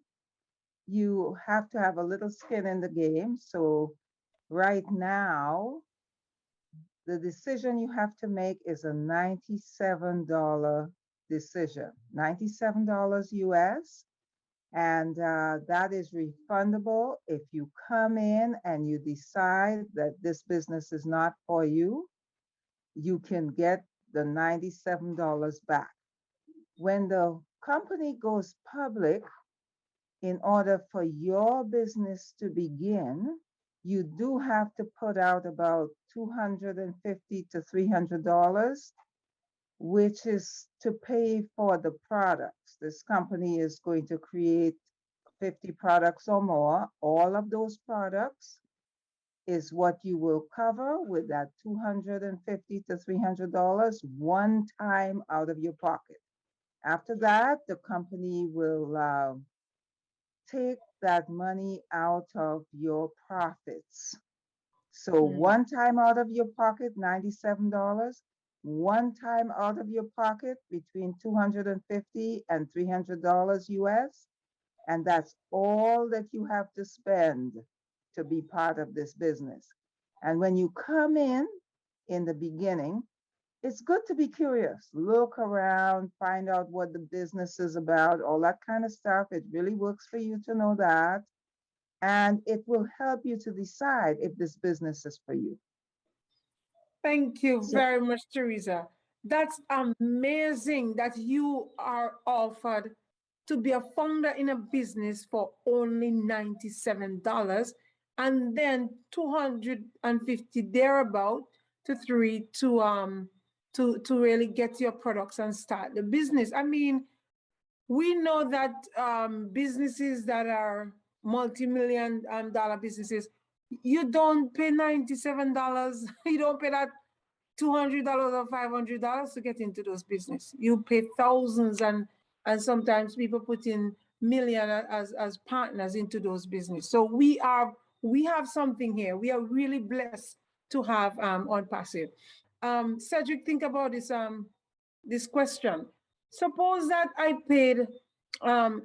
you have to have a little skin in the game. So right now, the decision you have to make is a $97 decision, $97 US. And that is refundable if you come in and you decide that this business is not for you. You can get the $97 back. When the company goes public, in order for your business to begin, you do have to put out about $250 to $300, which is to pay for the products. This company is going to create 50 products or more. All of those products is what you will cover with that $250 to $300 one time out of your pocket. After that, the company will take that money out of your profits. So one time out of your pocket, $97, one time out of your pocket between $250 and $300 US. And that's all that you have to spend to be part of this business. And when you come in the beginning, it's good to be curious, look around, find out what the business is about, all that kind of stuff. It really works for you to know that. And it will help you to decide if this business is for you. Thank you very much, Teresa. That's amazing that you are offered to be a founder in a business for only $97 and then $250 thereabout to really get your products and start the business. I mean, we know that businesses that are multi-million dollar businesses, you don't pay $97. You don't pay that $200 or $500 to get into those business. You pay thousands, and sometimes people put in million as partners into those business. So we have something here. We are really blessed to have On Passive. Cedric, think about this question. Suppose that I paid the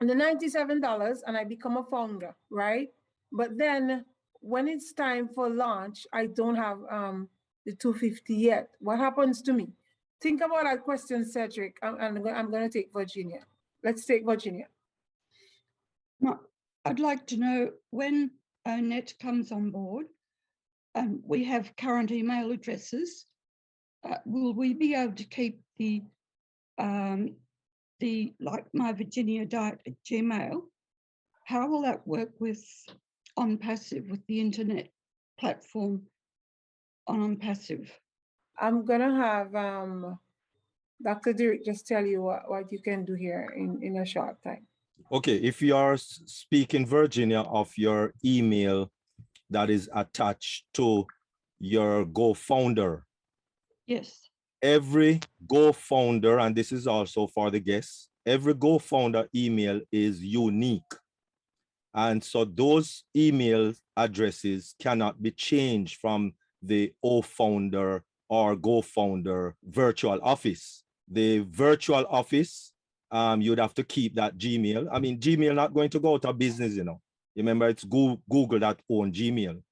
$97 and I become a founder, right? But then when it's time for launch, I don't have the $250 yet. What happens to me? Think about that question, Cedric. I'm going to take Virginia. Let's take Virginia. I'd like to know when Annette comes on board, and we have current email addresses, will we be able to keep the like my Virginia Diet at Gmail? How will that work with On Passive, with the internet platform on Passive? I'm gonna have Dr. Derek just tell you what you can do here in a short time. Okay, if you are speaking, Virginia, of your email that is attached to your Go-Founder. Yes. Every Go-Founder, and this is also for the guests, every Go-Founder email is unique. And so those email addresses cannot be changed from the O-Founder or Go-Founder virtual office. The virtual office, you'd have to keep that Gmail. I mean, Gmail not going to go out of business, you know. Remember, it's Google that own Gmail.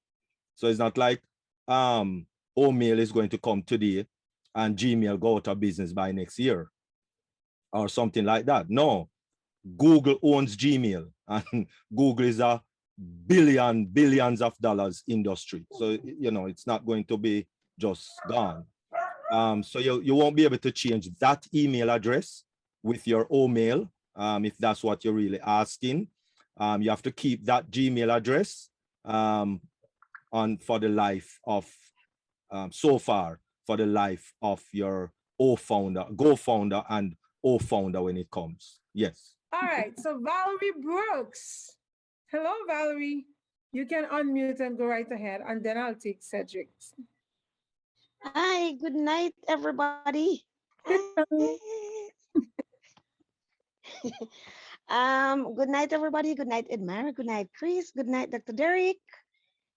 So it's not like Omail is going to come today and Gmail go out of business by next year or something like that. No, Google owns Gmail, and Google is a billions of dollars industry. So, you know, it's not going to be just gone. So you won't be able to change that email address with your Omail, if that's what you're really asking. You have to keep that Gmail address on for the life of, so far, for the life of your O-Founder, Go-Founder and O-Founder when it comes. Yes. All right, so Valerie Brooks. Hello, Valerie. You can unmute and go right ahead, and then I'll take Cedric. Hi, good night, everybody. Good night, everybody. Good night, Edmira. Good night, Chris. Good night, Dr. Derek.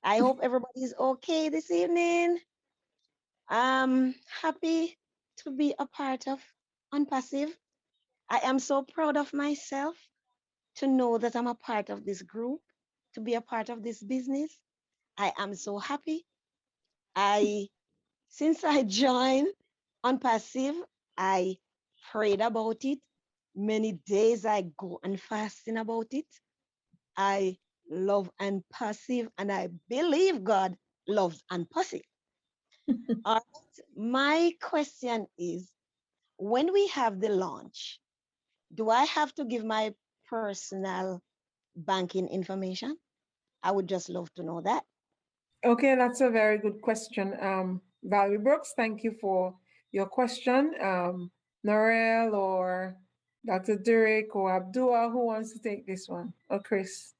I hope everybody's okay this evening. Happy to be a part of Unpassive. I am so proud of myself to know that I'm a part of this group, to be a part of this business. I am so happy. Since I joined Unpassive, I prayed about it. Many days I go and fasting about it. I love Unpassive, and I believe God loves Unpassive. All right. My question is, when we have the launch, do I have to give my personal banking information? I would just love to know that. Okay, that's a very good question. Valerie Brooks, thank you for your question. Norel or Dr. Derek or Abdua, who wants to take this one? Or Chris?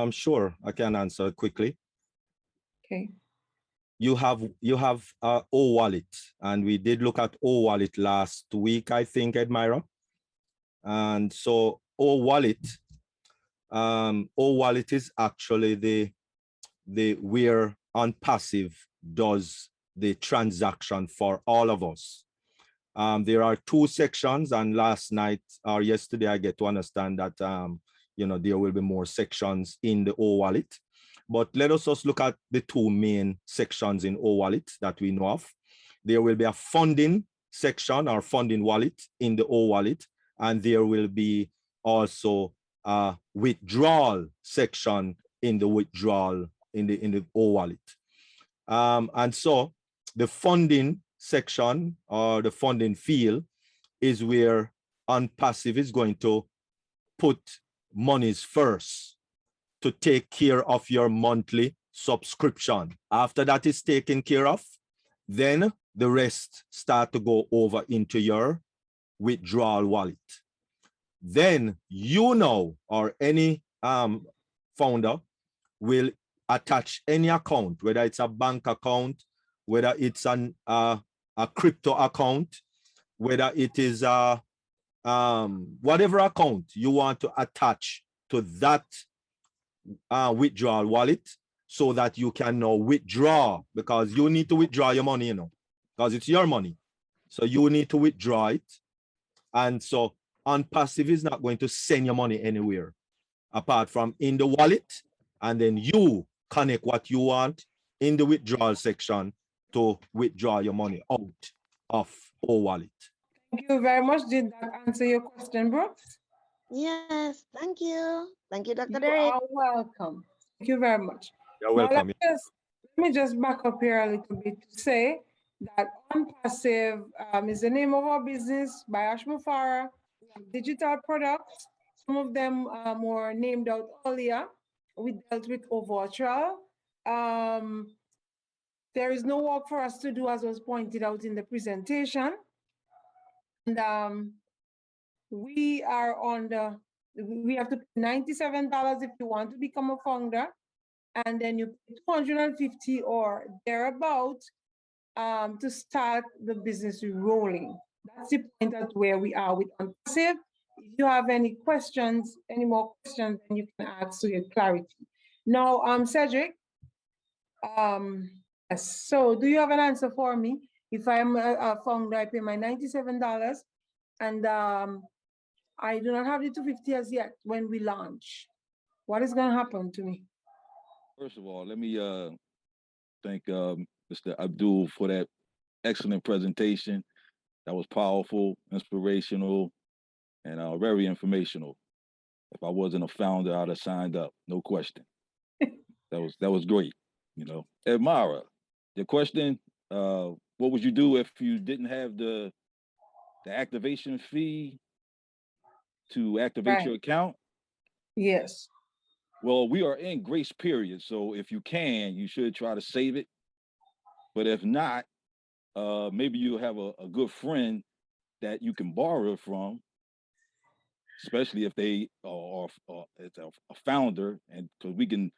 Sure, I can answer quickly. Okay. You have O Wallet, and we did look at O Wallet last week, I think, Edmira. And so O Wallet is actually the where Unpassive does the transaction for all of us. There are two sections, and last night or yesterday I get to understand that you know, there will be more sections in the O Wallet. But let us just look at the two main sections in O Wallet that we know of. There will be a funding section or funding wallet in the O Wallet, and there will be also a withdrawal section in the withdrawal in the O Wallet. And so the funding section or the funding field is where Unpassive is going to put monies first to take care of your monthly subscription. After that is taken care of, then the rest start to go over into your withdrawal wallet. Then you know, or any founder will attach any account, whether it's a bank account, whether it's a crypto account, whether it is whatever account you want to attach to that withdrawal wallet, so that you can now withdraw, because you need to withdraw your money, you know, because it's your money. So you need to withdraw it. And so Unpassive is not going to send your money anywhere apart from in the wallet, and then you connect what you want in the withdrawal section to withdraw your money out of O Wallet. Thank you very much. Did that answer your question, Brooks? Yes, thank you. Thank you, Dr. You Derek. are welcome. Thank you very much. You're Now, welcome. let me just back up here a little bit to say that Unpassive is the name of our business by Ashmufara. We have digital products. Some of them were named out earlier. We dealt with Overtrail. There is no work for us to do, as was pointed out in the presentation. And we are on we have to pay $97 if you want to become a founder. and then you pay 250 or thereabout to start the business rolling. That's the point at where we are with Unpassive. If you have any questions, any more questions, then you can ask to get clarity. Now, Cedric, yes. So, do you have an answer for me? If I'm a founder, I pay my $97, and I do not have the 250 as yet when we launch. What is going to happen to me? First of all, let me thank Mr. Abdul for that excellent presentation. That was powerful, inspirational, and very informational. If I wasn't a founder, I'd have signed up, no question. That was great. You know, Edmira, the question: what would you do if you didn't have the activation fee to activate your account? Yes. Well, we are in grace period, so if you can, you should try to save it. But if not, maybe you have a good friend that you can borrow from, especially if they are it's a founder, and because we can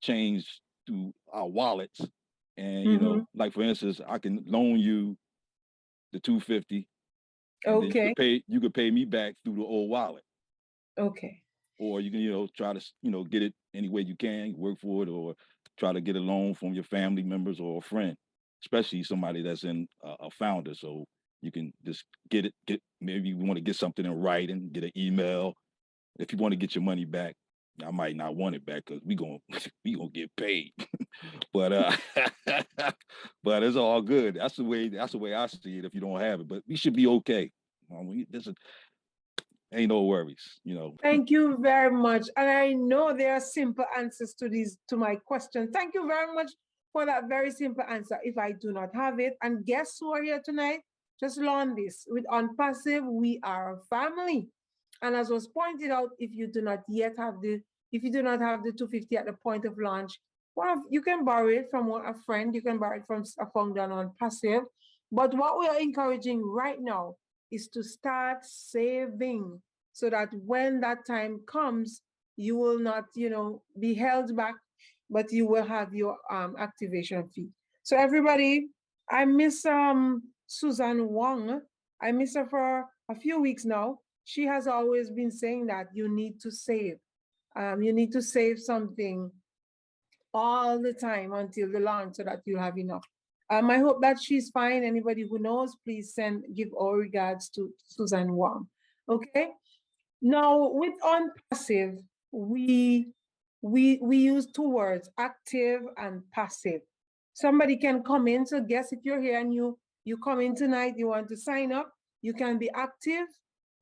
change through our wallets. And you know, like for instance, I can loan you the 250, and then you could pay me back through the old wallet. Okay. Or you can, you know, try to, you know, get it any way you can, work for it, or try to get a loan from your family members or a friend, especially somebody that's in a founder. So you can just get maybe you want to get something in writing, get an email. If you want to get your money back, I might not want it back because we gonna get paid. But but it's all good. That's the way I see it if you don't have it. But we should be okay. Ain't no worries, you know. Thank you very much. And I know there are simple answers to my question. Thank you very much for that very simple answer. If I do not have it, and guess who are here tonight? Just learn this. With Unpassive, we are a family. And as was pointed out, if you do not have the 250 at the point of launch, you can borrow it from a friend, you can borrow it from a founder on Unpassive. But what we are encouraging right now is to start saving so that when that time comes, you will not, be held back, but you will have your activation fee. So everybody, I miss Susan Wong. I miss her for a few weeks now. She has always been saying that you need to save. You need to save something all the time until the launch so that you'll have enough. I hope that she's fine. Anybody who knows, please give our regards to Susan Wong. Okay. Now with Unpassive, we use two words, active and passive. Somebody can come in. So guess if you're here and you come in tonight, you want to sign up, you can be active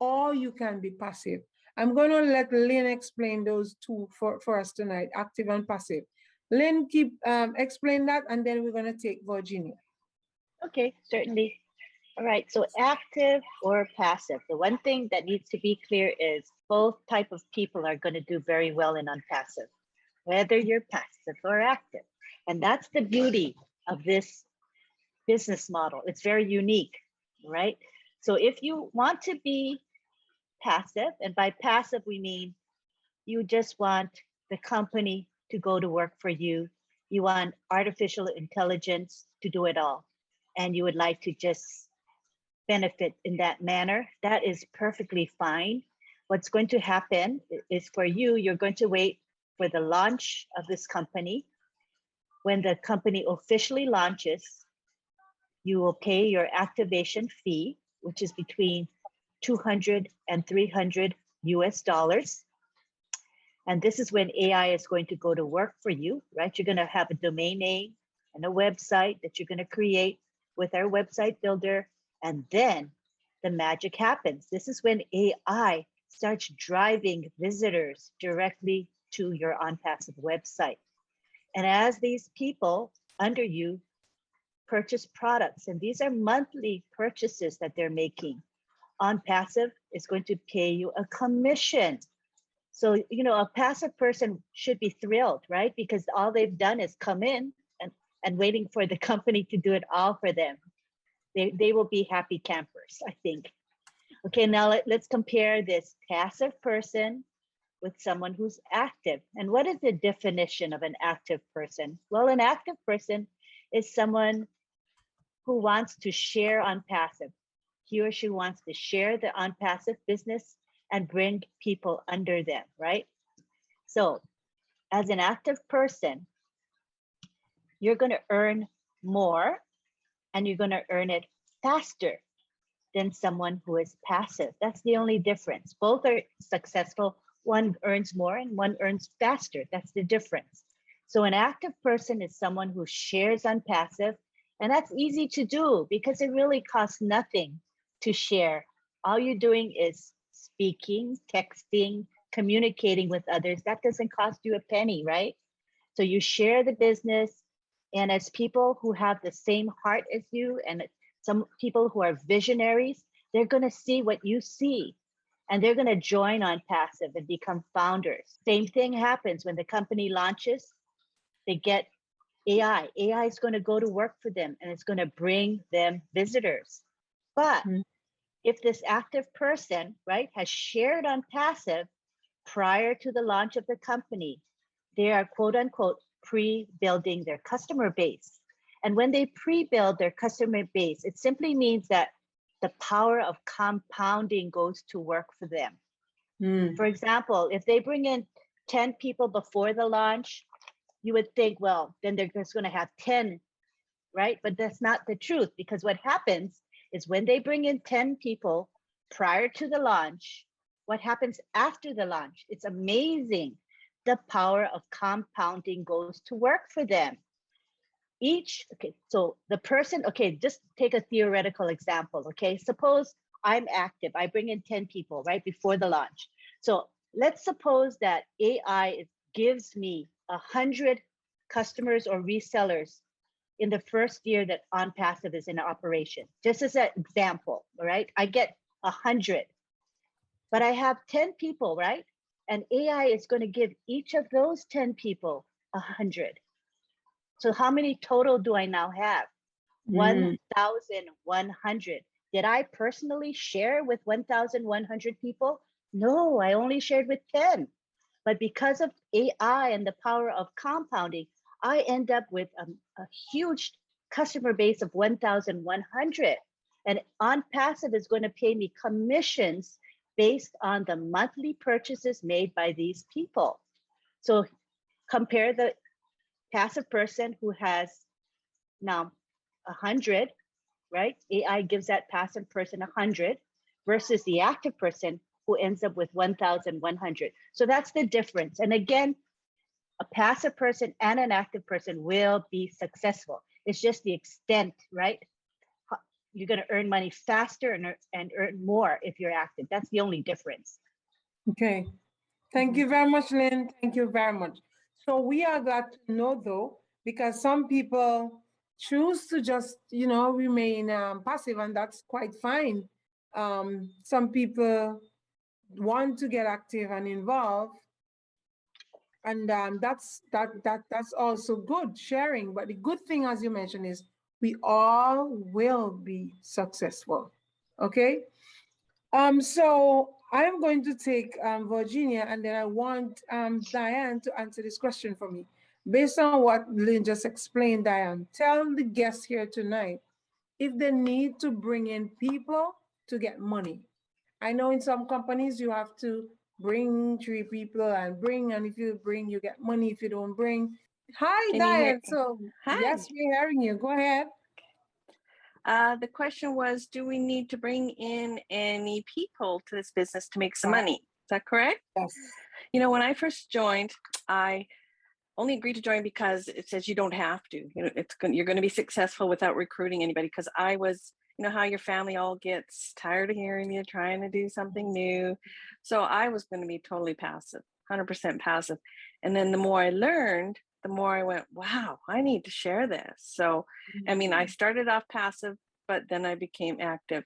or you can be passive. I'm going to let Lynn explain those two for us tonight, active and passive. Lynn, explain that, and then we're going to take Virginia. Okay, certainly. All right, so active or passive. The one thing that needs to be clear is both type of people are going to do very well in Unpassive, whether you're passive or active. And that's the beauty of this business model. It's very unique, right? So if you want to be passive, and by passive, we mean you just want the company to go to work for you. You want artificial intelligence to do it all. And you would like to just benefit in that manner, that is perfectly fine. What's going to happen is for you, you're going to wait for the launch of this company. When the company officially launches, you will pay your activation fee, which is between 200 and 300 US dollars. And this is when AI is going to go to work for you, right? You're going to have a domain name and a website that you're going to create with our website builder. And then the magic happens. This is when AI starts driving visitors directly to your Unpassive website. And as these people under you purchase products, and these are monthly purchases that they're making, Unpassive is going to pay you a commission. So, a passive person should be thrilled, right? Because all they've done is come in and waiting for the company to do it all for them. They will be happy campers, I think. Okay, now let's compare this passive person with someone who's active. And what is the definition of an active person? Well, an active person is someone who wants to share on passive. He or she wants to share the on passive business and bring people under them, right? So as an active person, you're going to earn more and you're going to earn it faster than someone who is passive. That's the only difference. Both are successful. One earns more and one earns faster. That's the difference. So an active person is someone who shares on passive, and that's easy to do because it really costs nothing to share. All you're doing is speaking, texting, communicating with others. That doesn't cost you a penny, right? So you share the business, and as people who have the same heart as you and some people who are visionaries, they're going to see what you see and they're going to join on passive and become founders. Same thing happens when the company launches, they get AI. AI is going to go to work for them and it's going to bring them visitors. But if this active person, right, has shared on passive prior to the launch of the company, they are quote unquote pre-building their customer base. And when they pre-build their customer base, it simply means that the power of compounding goes to work for them. For example, if they bring in 10 people before the launch, you would think, well, then they're just going to have 10, right? But that's not the truth, because what happens is when they bring in 10 people prior to the launch, what happens after the launch? It's amazing. The power of compounding goes to work for them. Okay, so the person, okay, just take a theoretical example, okay? Suppose I'm active, I bring in 10 people right before the launch. So let's suppose that AI gives me 100 customers or resellers in the first year that On Passive is in operation. Just as an example, all right? I get 100, but I have 10 people, right? And AI is going to give each of those 10 people 100. So how many total do I now have? 1,100. Did I personally share with 1,100 people? No, I only shared with 10. But because of AI and the power of compounding, I end up with a huge customer base of 1,100. And On Passive is going to pay me commissions based on the monthly purchases made by these people. So compare the passive person who has now 100, right? AI gives that passive person 100 versus the active person who ends up with 1,100. So that's the difference. And again, a passive person and an active person will be successful. It's just the extent, right? You're going to earn money faster and earn more if you're active. That's the only difference. Okay. Thank you very much, Lynn. Thank you very much. So we are glad to know, though, because some people choose to just, remain passive, and that's quite fine. Some people want to get active and involved, and that's also good sharing. But the good thing, as you mentioned, is we all will be successful. Okay. So I'm going to take Virginia, and then I want Diane to answer this question for me. Based on what Lynn just explained, Diane, tell the guests here tonight if they need to bring in people to get money. I know in some companies you have to bring 3 people and if you bring, you get money. If you don't bring. Hi, Can you hear? Diane. So Hi. yes, we're hearing you. Go ahead. The question was, do we need to bring in any people to this business to make some money? Is that correct? Yes. When I first joined, I only agreed to join because it says you don't have to. You're going to be successful without recruiting anybody, because I was, how your family all gets tired of hearing you trying to do something new. So I was going to be totally passive, 100% passive. And then the more I learned, the more I went, wow, I need to share this. So, I started off passive, but then I became active.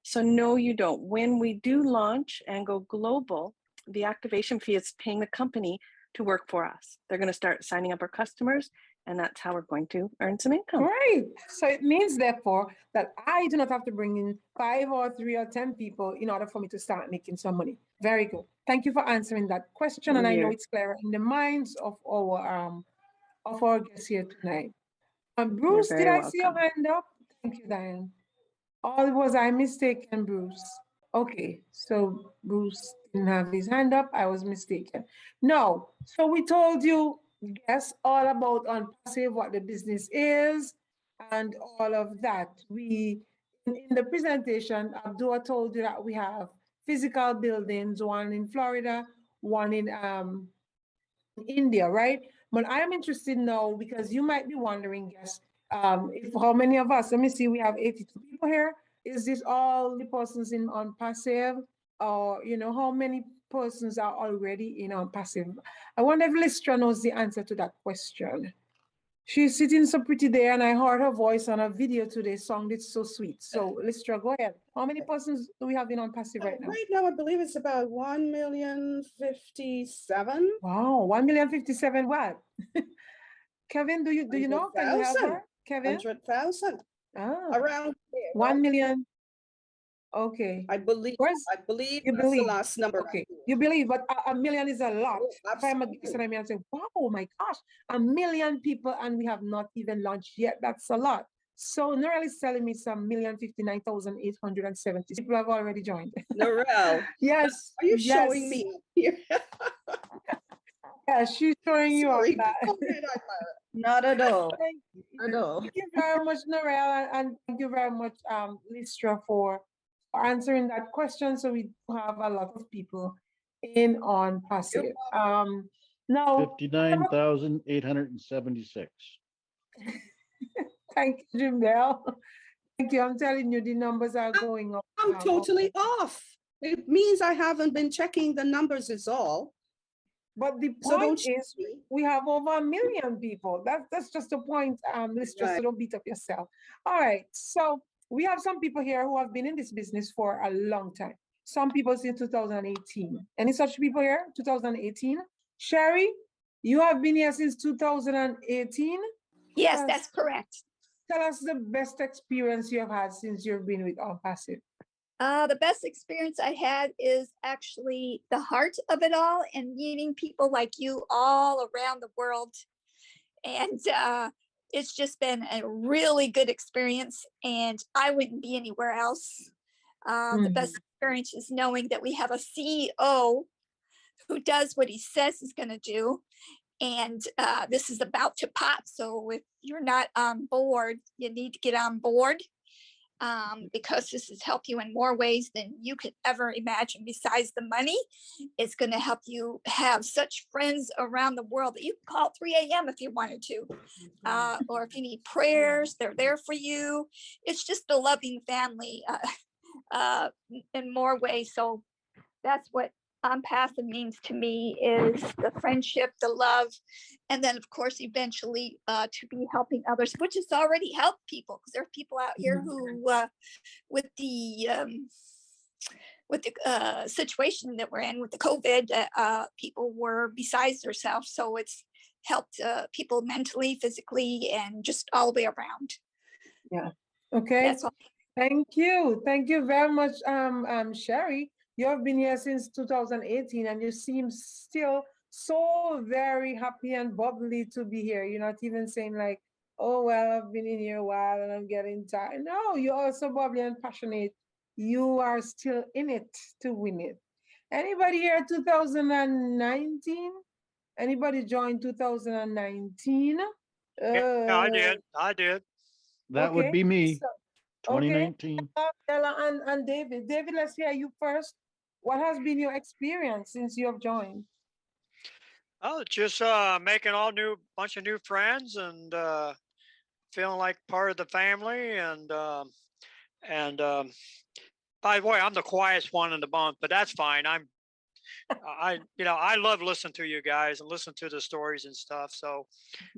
So no, you don't. When we do launch and go global, the activation fee is paying the company to work for us. They're going to start signing up our customers, and that's how we're going to earn some income. Right. So it means, therefore, that I do not have to bring in 5 or 3 or 10 people in order for me to start making some money. Very good. thank you for answering that question. And I know Yeah. it's clear in the minds of our guests here tonight. You're Bruce, did very I see your welcome. hand up? Thank you, Diane. Or was I mistaken, Bruce? Okay, so Bruce didn't have his hand up. I was mistaken. No, so we told you, guess all about Unpassive, what the business is, and all of that. In the presentation, Abdua told you that we have physical buildings, one in Florida, one in India, right? But I am interested now because you might be wondering, yes, if how many of us? Let me see. We have 82 people here. Is this all the persons in on passive, or how many persons are already in on passive? I wonder if Listra knows the answer to that question. She's sitting so pretty there, and I heard her voice on a video today. Sounded so sweet. So Listra, go ahead. How many persons do we have in on passive right now? Right now, I believe it's about 1,057,000. Wow, 1,057,000 what? Kevin, do you know? Can you help her? Kevin? 100,000. Ah, Around there, 1 million. Okay. I believe. Where's I believe you that's the believe? last number. Okay, you believe, but a million is a lot. Oh, If I'm a absolutely. I mean, I say, wow, my gosh, 1 million people, and we have not even launched yet. That's a lot. So Norel is telling me some 1,059,870 people have already joined. Norel, Yes. are you yes, showing me here? Yeah, she's showing you up Sorry, that. go ahead, Edmira. Not at all. Thank Not at all. thank you very much, Norel, and thank you very much, Listra, for answering that question. So we have a lot of people in on passive. Now, 59,876. thank you, Jimel. Thank you. I'm telling you, the numbers are going up. I'm totally off. It means I haven't been checking the numbers is all. But the So point don't is, we have over 1 million people. That's just a point, Listra, so Right. don't beat up yourself. All right, so we have some people here who have been in this business for a long time. Some people since 2018. Any such people here? 2018? Sherry, you have been here since 2018? Yes, that's correct. Tell us the best experience you have had since you've been with All Passive. The best experience I had is actually the heart of it all and meeting people like you all around the world. And it's just been a really good experience, and I wouldn't be anywhere else. The best experience is knowing that we have a CEO who does what he says he's going to do. And this is about to pop. So if you're not on board, you need to get on board. Because this has helped you in more ways than you could ever imagine. Besides the money, it's going to help you have such friends around the world that you can call 3 a.m. if you wanted to, or if you need prayers, they're there for you. It's just a loving family in more ways. So that's what passive means to me, is the friendship, the love, and then of course eventually to be helping others, which has already helped people, because there are people out here who with the situation that we're in with the COVID, people were besides themselves. So it's helped people mentally, physically, and just all the way around. Yeah. Okay. That's all. Thank you. Thank you very much, Sherry. You have been here since 2018, and you seem still so very happy and bubbly to be here. You're not even saying like, oh, well, I've been in here a while and I'm getting tired. No, you're also bubbly and passionate. You are still in it to win it. Anybody here 2019? Anybody joined 2019? Yeah, I did. That would be me. 2019. Stella and David. David, let's hear you first. What has been your experience since you have joined? Oh, just making bunch of new friends, and feeling like part of the family, and by the way, I'm the quietest one in the bunch, but that's fine. I love listening to you guys and listen to the stories and stuff. So,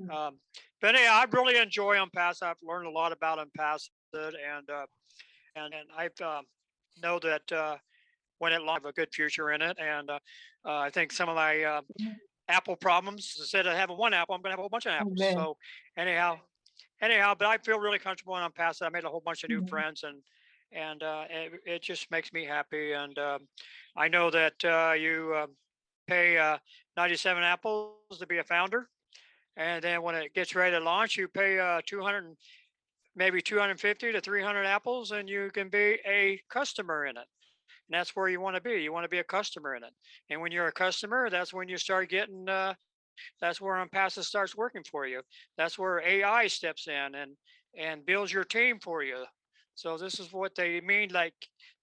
but yeah, I really enjoy Unpassed. I've learned a lot about Unpassed, and I know that when it launched, have a good future in it. And I think some of my Apple problems, instead of having one apple, I'm going to have a whole bunch of apples. Amen. So anyhow, but I feel really comfortable in Unpassed. I made a whole bunch of new friends, and and it just makes me happy. And I know that you pay 97 apples to be a founder, and then when it gets ready to launch, you pay 200, maybe 250 to 300 apples, and you can be a customer in it. And that's where you want to be. You want to be a customer in it. And when you're a customer, that's when you start getting. That's where Unpassive starts working for you. That's where AI steps in and builds your team for you. So this is what they mean. Like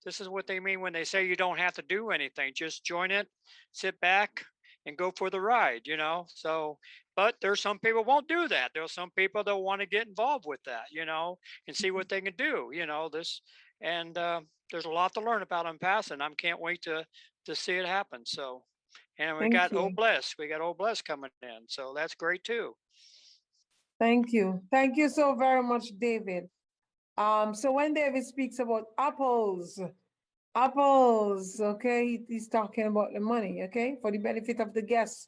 this is what they mean when they say you don't have to do anything. Just join it, sit back, and go for the ride. You know. So, but there's some people won't do that. There's some people that want to get involved with that. You know, and see what they can do. You know this, and there's a lot to learn about Unpassing. I can't wait to see it happen. So. And we Thank got you. Bless. We got Bless coming in. So that's great too. Thank you. Thank you so very much, David. So when David speaks about apples, okay, he's talking about the money, okay, for the benefit of the guests.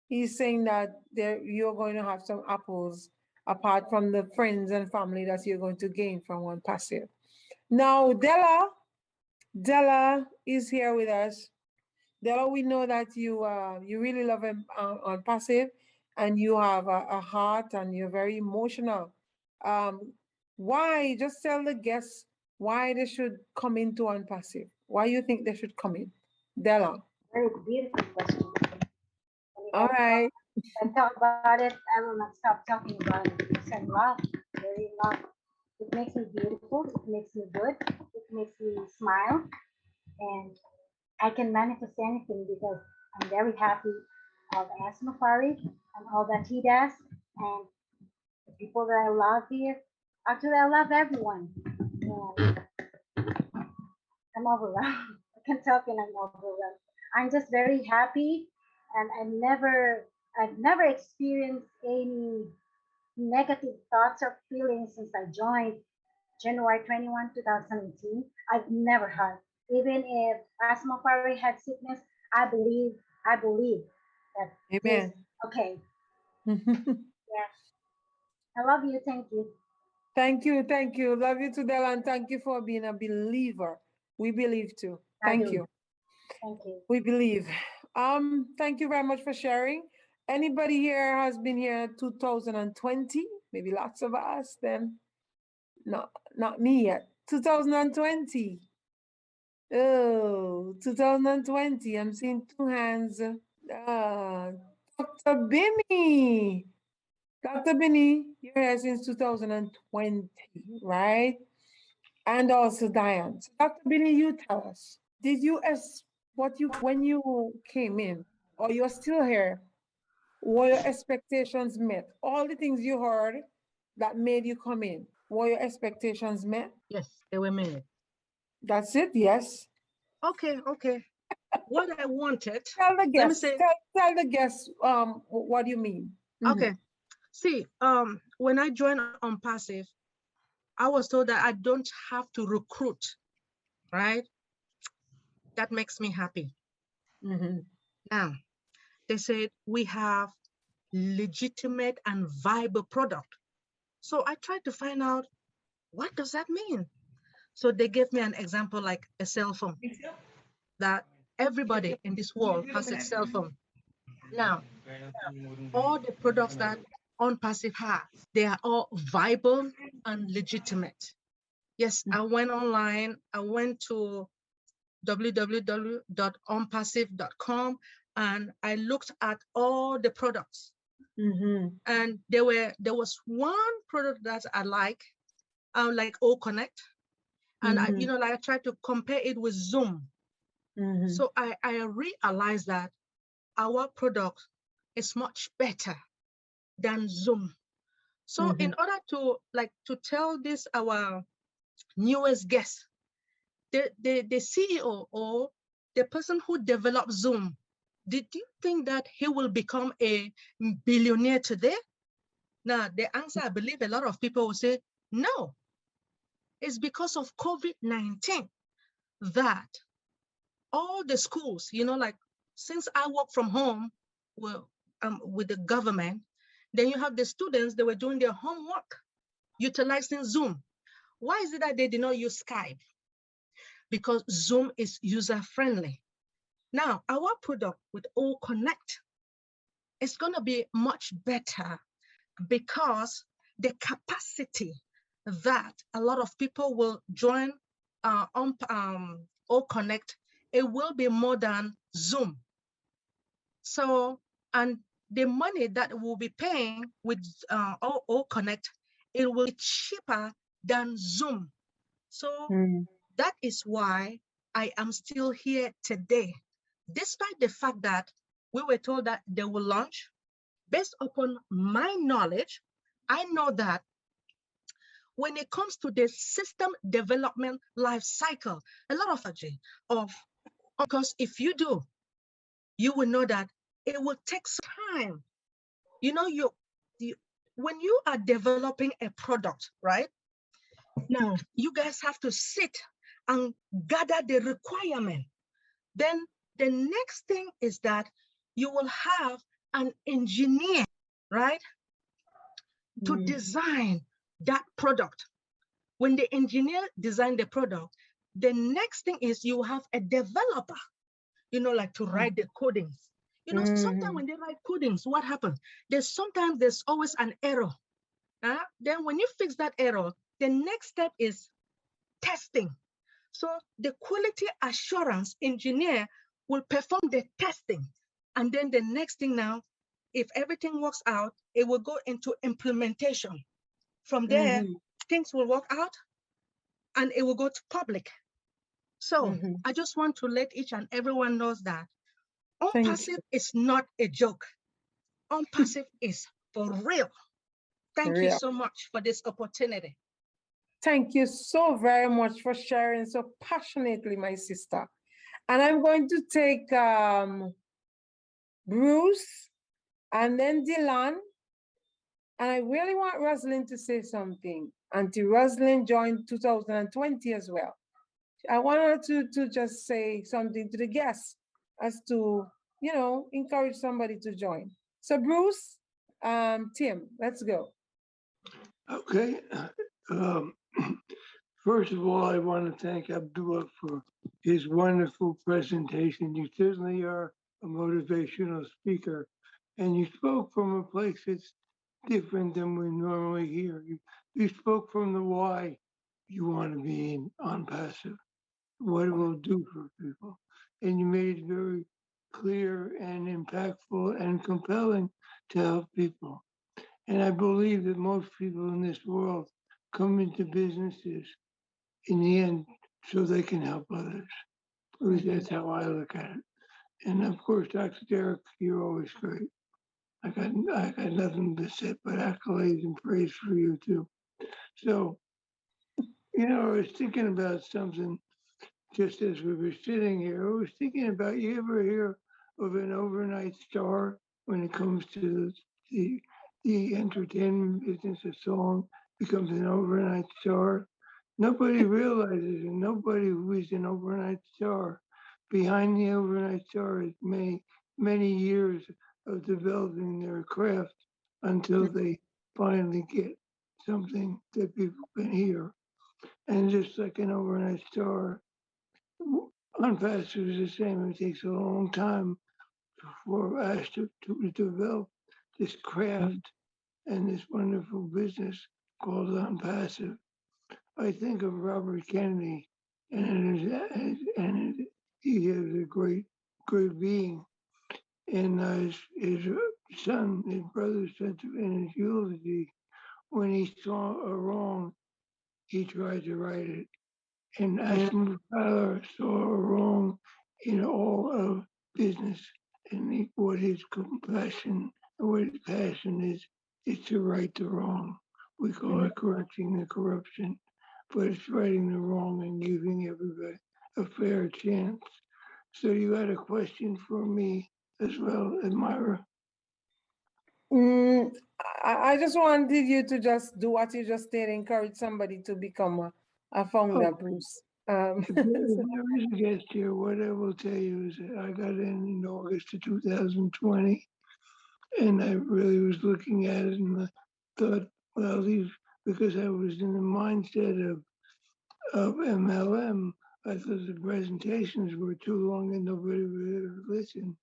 He's saying that you're going to have some apples apart from the friends and family that you're going to gain from Unpassive. Now, Della is here with us. Della, we know that you really love Unpassive, and you have a heart, and you're very emotional. Why? Just tell the guests why they should come into Unpassive. Why you think they should come in, Della? Very beautiful question. All right. I talk about it. I will not stop talking about it because I love, very love. It makes me beautiful. It makes me good. It makes me smile, and I can manifest anything because I'm very happy of Asma Farid and all that he does, and the people that I love here. Actually, I love everyone. And I'm overwhelmed. I can talk and I'm overwhelmed. I'm just very happy, and I've never experienced any negative thoughts or feelings since I joined January 21, 2018. I've never had. Even if Asma Fari had sickness, I believe that Amen. okay. Yeah. I love you. Thank you. Thank you. Thank you. Love you too, Della, and thank you for being a believer. We believe too. Thank you. Thank you. We believe. Thank you very much for sharing. Anybody here has been here 2020? Maybe lots of us then. Not me yet. 2020. Oh, 2020. I'm seeing two hands. Dr. Bimmy. Dr. Bimmy, you're here since 2020, right? And also Diane. So Dr. Bimmy, you tell us, did you when you came in, or you're still here, were your expectations met? All the things you heard that made you come in, were your expectations met? Yes, they were made. That's it, yes. Okay. What I wanted. Tell the guests. Let me say, tell the guests what you mean. Okay. See, when I joined Unpassive, I was told that I don't have to recruit, right? That makes me happy. Now, they said we have legitimate and viable product. So I tried to find out, what does that mean? So they gave me an example like a cell phone, that everybody in this world has a cell phone. Now, all the products that Unpassive has, they are all viable and legitimate. Yes, I went online, I went to www.unpassive.com and I looked at all the products. And there was one product that I like O Connect. And I tried to compare it with Zoom. So I realized that our product is much better than Zoom. So in order to tell this our newest guest, the CEO or the person who developed Zoom, did you think that he will become a billionaire today? Now, the answer, I believe a lot of people will say, no. It's because of COVID-19 that all the schools, since I work from home with the government, then you have the students, they were doing their homework utilizing Zoom. Why is it that they did not use Skype? because Zoom is user-friendly. Now, our product with All Connect is going to be much better because the capacity that a lot of people will join on All Connect, it will be more than Zoom. So, and the money that we'll be paying with All Connect, it will be cheaper than Zoom. So that is why I am still here today, despite the fact that we were told that they will launch. Based upon my knowledge, I know that when it comes to the system development life cycle, a lot of energy because if you do, you will know that it will take some time. You know, when you are developing a product, right? Now, you guys have to sit and gather the requirement. Then the next thing is that you will have an engineer, right? To design that product. When the engineer design the product, the next thing is you have a developer, you know, like to write the codings. You know, sometimes when they write codings, what happens? Sometimes there's always an error. Then when you fix that error, the next step is testing. So the quality assurance engineer will perform the testing. And then the next thing now, if everything works out, it will go into implementation. From there, things will work out and it will go to public. So I just want to let each and everyone knows that OnPassive is not a joke. OnPassive is for real. Thank you so much for this opportunity. Thank you so very much for sharing so passionately, my sister. And I'm going to take Bruce and then Dylan. And I really want Rosalind to say something. Auntie Rosalind joined 2020 as well. I want her to just say something to the guests as to, you know, encourage somebody to join. So Bruce, Tim, let's go. Okay. First of all, I want to thank Abdua for his wonderful presentation. You certainly are a motivational speaker, and you spoke from a place that's different than we normally hear. You spoke from the why you want to be on passive, what it will do for people. And you made it very clear and impactful and compelling to help people. And I believe that most people in this world come into businesses in the end so they can help others. At least that's how I look at it. And of course, Dr. Derek, you're always great. I got nothing to say but accolades and praise for you too. So, you know, I was thinking about something just as we were sitting here. I was thinking about, you ever hear of an overnight star when it comes to the entertainment business? A song becomes an overnight star. Nobody realizes, and nobody who is an overnight star, behind the overnight star is many years of developing their craft until they finally get something that people can hear. And just like an overnight star, OnPassive is the same. It takes a long time for us to develop this craft and this wonderful business called OnPassive. I think of Robert Kennedy, and he is a great being. And his son, his brother said in his eulogy, when he saw a wrong, he tried to right it. And Ashman Tyler saw a wrong in all of business, and what his compassion and what his passion is to right the wrong. We call it correcting the corruption, but it's righting the wrong and giving everybody a fair chance. So you had a question for me as well, Edmira? I just wanted you to just do what you just did, encourage somebody to become a founder, Bruce. If there is a guest here, what I will tell you is that I got in August of 2020, and I really was looking at it and I thought, well, because I was in the mindset of MLM, I thought the presentations were too long and nobody would listen.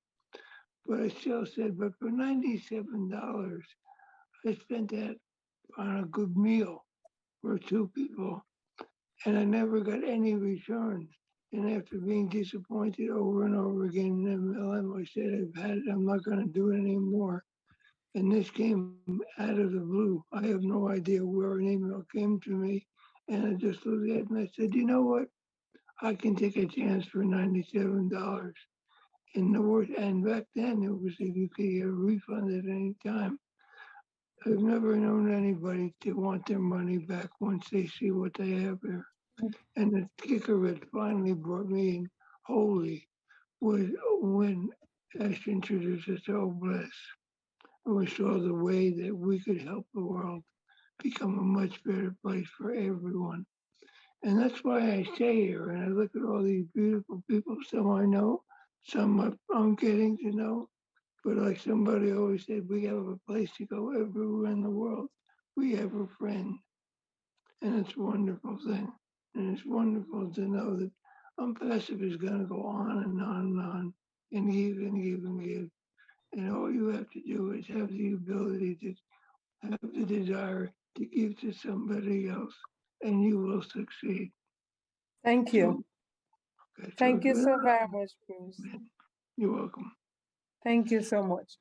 But I still said, but for $97, I spent that on a good meal for two people, and I never got any returns. And after being disappointed over and over again in MLM, I said, I've had it, I'm not going to do it anymore. And this came out of the blue. I have no idea where an email came to me. And I just looked at it and I said, you know what? I can take a chance for $97. And back then it was if you could get a refund at any time. I've never known anybody to want their money back once they see what they have there. And the kicker that finally brought me in wholly was when Ash introduced us to Bless. And we saw the way that we could help the world become a much better place for everyone. And that's why I stay here and I look at all these beautiful people. Some I know, some I'm getting to know. But like somebody always said, we have a place to go everywhere in the world. We have a friend. And it's a wonderful thing. And it's wonderful to know that Unpassive is going to go on and on and on and give and give and give. And all you have to do is have the ability to have the desire to give to somebody else, and you will succeed. Thank you. So, Thank you so very much, Bruce. You're welcome. Thank you so much.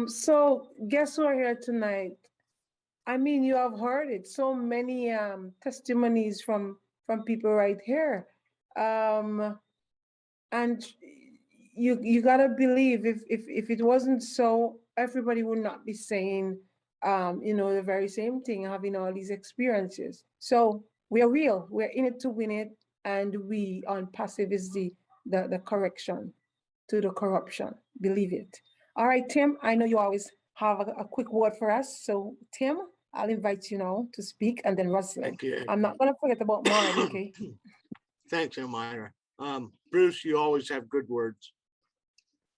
So guess who are here tonight? I mean, you have heard it. So many testimonies from people right here. And you gotta believe if it wasn't so, everybody would not be saying the very same thing, having all these experiences. So we are real, we're in it to win it, and we on passive is the correction to the corruption. Believe it. All right, Tim, I know you always have a quick word for us. So Tim, I'll invite you now to speak, and then Russell. Thank you. I'm not gonna forget about Marty, okay? Thanks, Edmira. Bruce, you always have good words.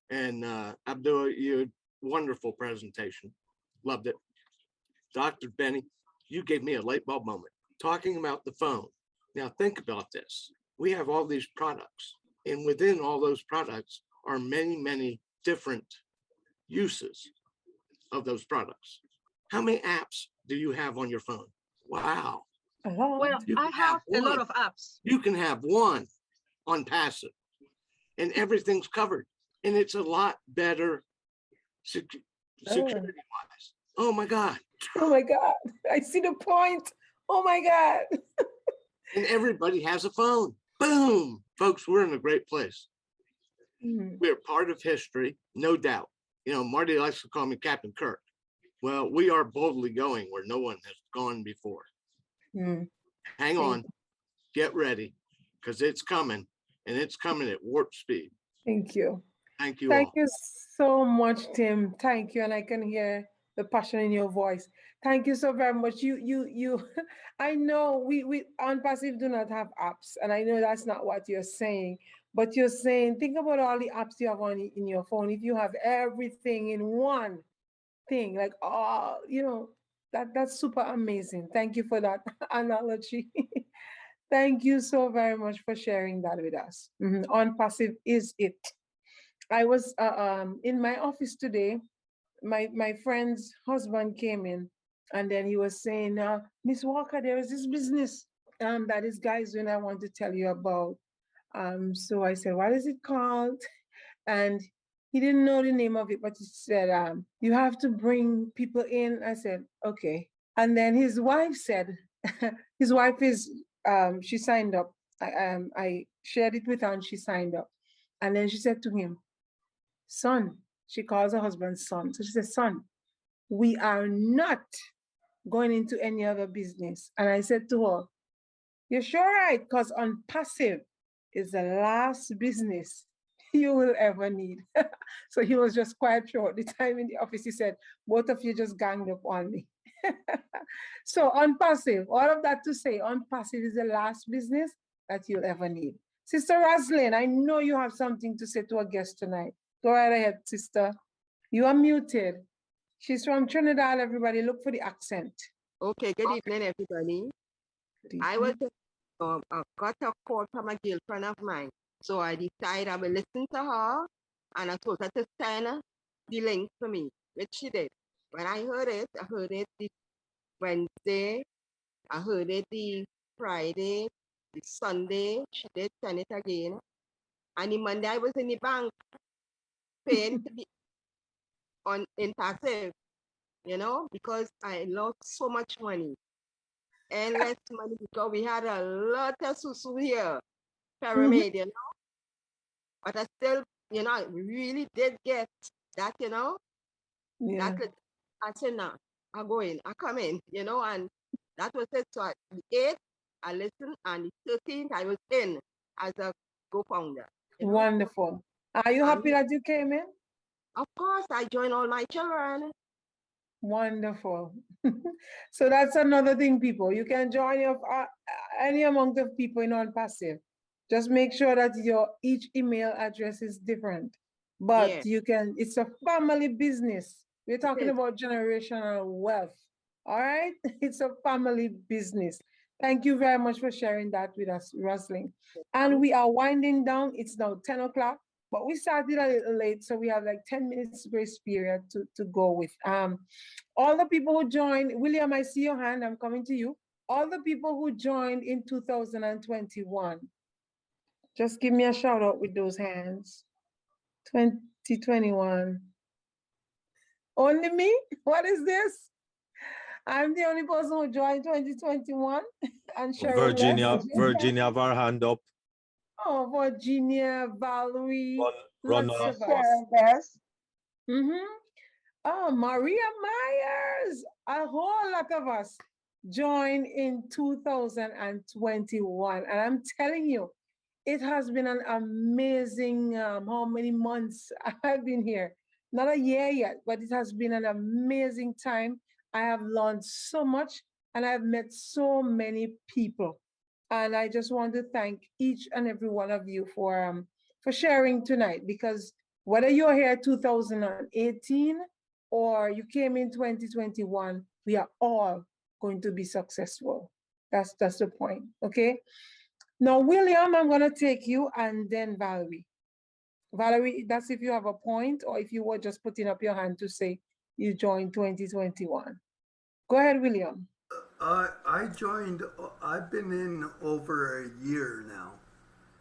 And Abdua, you wonderful presentation. Loved it. Dr. Benny, you gave me a light bulb moment. Talking about the phone. Now think about this. We have all these products, and within all those products are many, many different uses of those products. How many apps do you have on your phone? Wow. Well, I have a lot of apps. You can have one on passive and everything's covered. And it's a lot better security wise. Oh my God. Oh my God. I see the point. Oh my God. And everybody has a phone. Boom. Folks, we're in a great place. We're part of history, no doubt. You know, Marty likes to call me Captain Kirk. Well, we are boldly going where no one has gone before. Hang on, get ready, because it's coming, and it's coming at warp speed. Thank you. Thank you. Thank all. you so much, Tim. Thank you, and I can hear the passion in your voice. Thank you so very much. You. I know we on passive do not have apps, and I know that's not what you're saying. But you're saying, think about all the apps you have in your phone. If you have everything in one thing, like that's super amazing. Thank you for that analogy. Thank you so very much for sharing that with us. On passive is it. I was in my office today. My friend's husband came in, and then he was saying, Miss Walker, there is this business that this guy's doing I want to tell you about. So I said, what is it called? And he didn't know the name of it, but he said, you have to bring people in. I said, okay. And then his wife said, his wife is, she signed up. I shared it with her and she signed up. And then she said to him, son, she calls her husband son. So she said, son, we are not going into any other business. And I said to her, you're sure right? Because on passive is the last business you will ever need. So he was just quite short. The time in the office, he said, both of you just ganged up on me. So on passive, all of that to say, on passive is the last business that you'll ever need. Sister Roslyn, I know you have something to say to our guest tonight. Go right ahead, sister. You are muted. She's from Trinidad, everybody. Look for the accent. Okay, good evening, everybody. I was I got a call from a girlfriend of mine. So I decided I will listen to her, and I told her to send the link for me, which she did. When I heard it the Wednesday, I heard it the Friday, the Sunday, she did send it again. And the Monday I was in the bank paying to be in passive, because I lost so much money. Endless money because we had a lot of susu here, pyramid, But I still, we really did get that, Yeah. that I said, no, I go in, I come in, and that was it. So the 8th, I listened, and the 13th, I was in as a co-founder. Wonderful. Are you happy that you came in? Of course, I joined all my children. Wonderful. So that's another thing, people. You can join any amount of people in non-passive. Just make sure that each email address is different. But it's a family business. We're talking about generational wealth. All right? It's a family business. Thank you very much for sharing that with us, Rosalind. And we are winding down. It's now 10 o'clock. But we started a little late, so we have like 10 minutes grace period to go with. All the people who joined, William, I see your hand, I'm coming to you. All the people who joined in 2021, just give me a shout out with those hands. 2021. Only me? What is this? I'm the only person who joined 2021. And Cheryl Virginia have her hand up. Oh, Virginia, Valerie, lots of us. Oh, Maria Myers, a whole lot of us joined in 2021. And I'm telling you, it has been an amazing, how many months I've been here? Not a year yet, but it has been an amazing time. I have learned so much and I've met so many people. And I just want to thank each and every one of you for sharing tonight, because whether you're here 2018 or you came in 2021, we are all going to be successful. That's the point, okay? Now, William, I'm gonna take you and then Valerie. Valerie, that's if you have a point or if you were just putting up your hand to say you joined 2021. Go ahead, William. I joined, I've been in over a year now.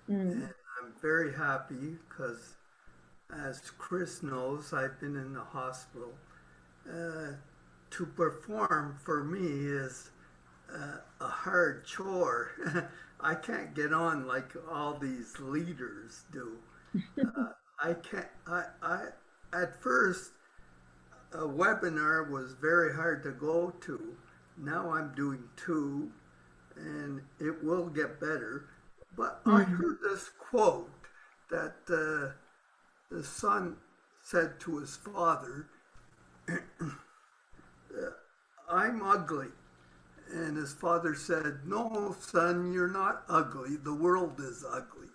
And I'm very happy because, as Chris knows, I've been in the hospital. To perform for me is a hard chore. I can't get on like all these leaders do. I can't, at first, a webinar was very hard to go to. Now I'm doing 2 and it will get better. But I heard this quote that the son said to his father, I'm ugly. And his father said, no, son, you're not ugly. The world is ugly.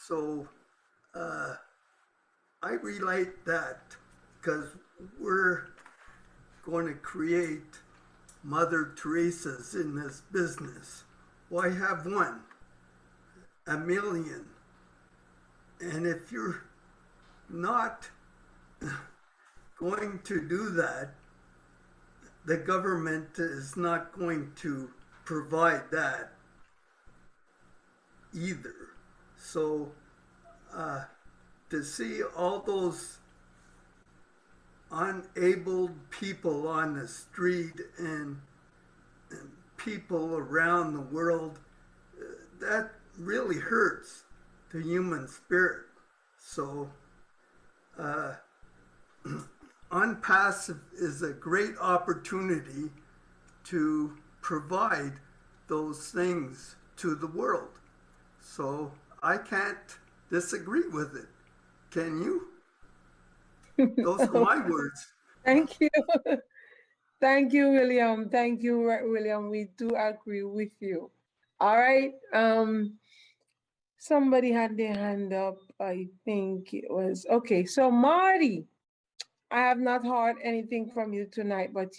So I relate that because we're going to create Mother Teresa's in this business. Why have one? 1 million. And if you're not going to do that, the government is not going to provide that either. So to see all those unabled people on the street and people around the world, that really hurts the human spirit. So Unpassive is a great opportunity to provide those things to the world. So I can't disagree with it. Can you? Those are my words. Thank you. Thank you, William. Thank you, William. We do agree with you. All right. Somebody had their hand up. I think it was, okay. So Marty, I have not heard anything from you tonight, but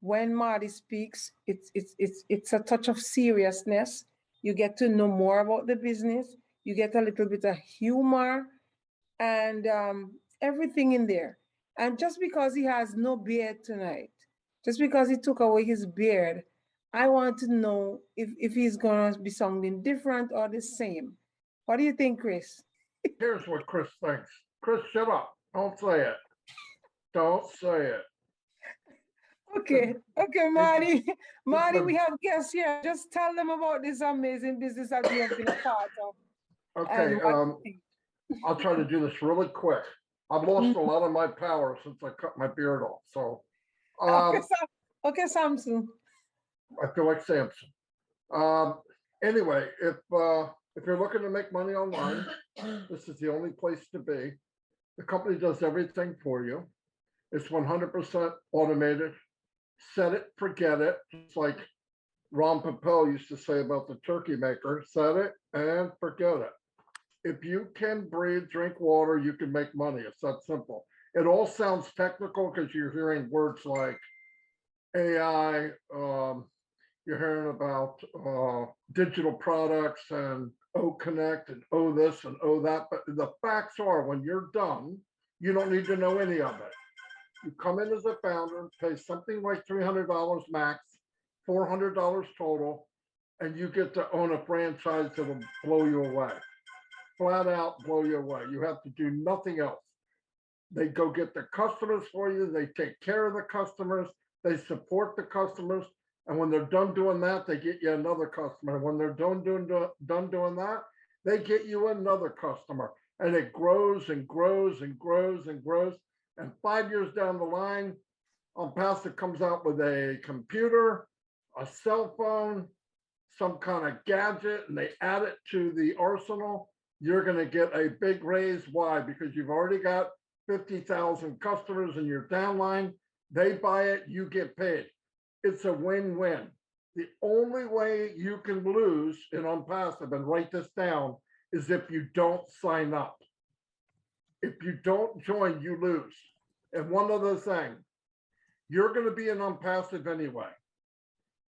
when Marty speaks, it's a touch of seriousness. You get to know more about the business. You get a little bit of humor and everything in there. And just because he has no beard tonight, just because he took away his beard, I want to know if he's going to be something different or the same. What do you think, Chris? Here's what Chris thinks. Chris, shut up. Don't say it. Don't say it. Okay, Marty. Marty, we have guests here. Just tell them about this amazing business that you have been a part of. Okay, I'll try to do this really quick. I've lost a lot of my power since I cut my beard off. So, okay, Samson. I feel like Samson. Anyway, if you're looking to make money online, this is the only place to be. The company does everything for you. It's 100% automated. Set it, forget it. It's like Ron Patel used to say about the turkey maker, set it and forget it. If you can breathe, drink water, you can make money. It's that simple. It all sounds technical because you're hearing words like AI, you're hearing about digital products and connect and this and that. But the facts are when you're done, you don't need to know any of it. You come in as a founder, pay something like $300 max, $400 total, and you get to own a franchise that will blow you away. Flat out blow you away. You have to do nothing else. They go get the customers for you. They take care of the customers. They support the customers. And when they're done doing that, they get you another customer. When they're done doing that, they get you another customer. And it grows and grows and grows and grows. And 5 years down the line, Passive comes out with a computer, a cell phone, some kind of gadget, and they add it to the arsenal. You're going to get a big raise. Why? Because you've already got 50,000 customers in your downline. They buy it, you get paid. It's a win-win. The only way you can lose in Passive, and write this down, is if you don't sign up. If you don't join, you lose. And one other thing, you're going to be in Passive anyway.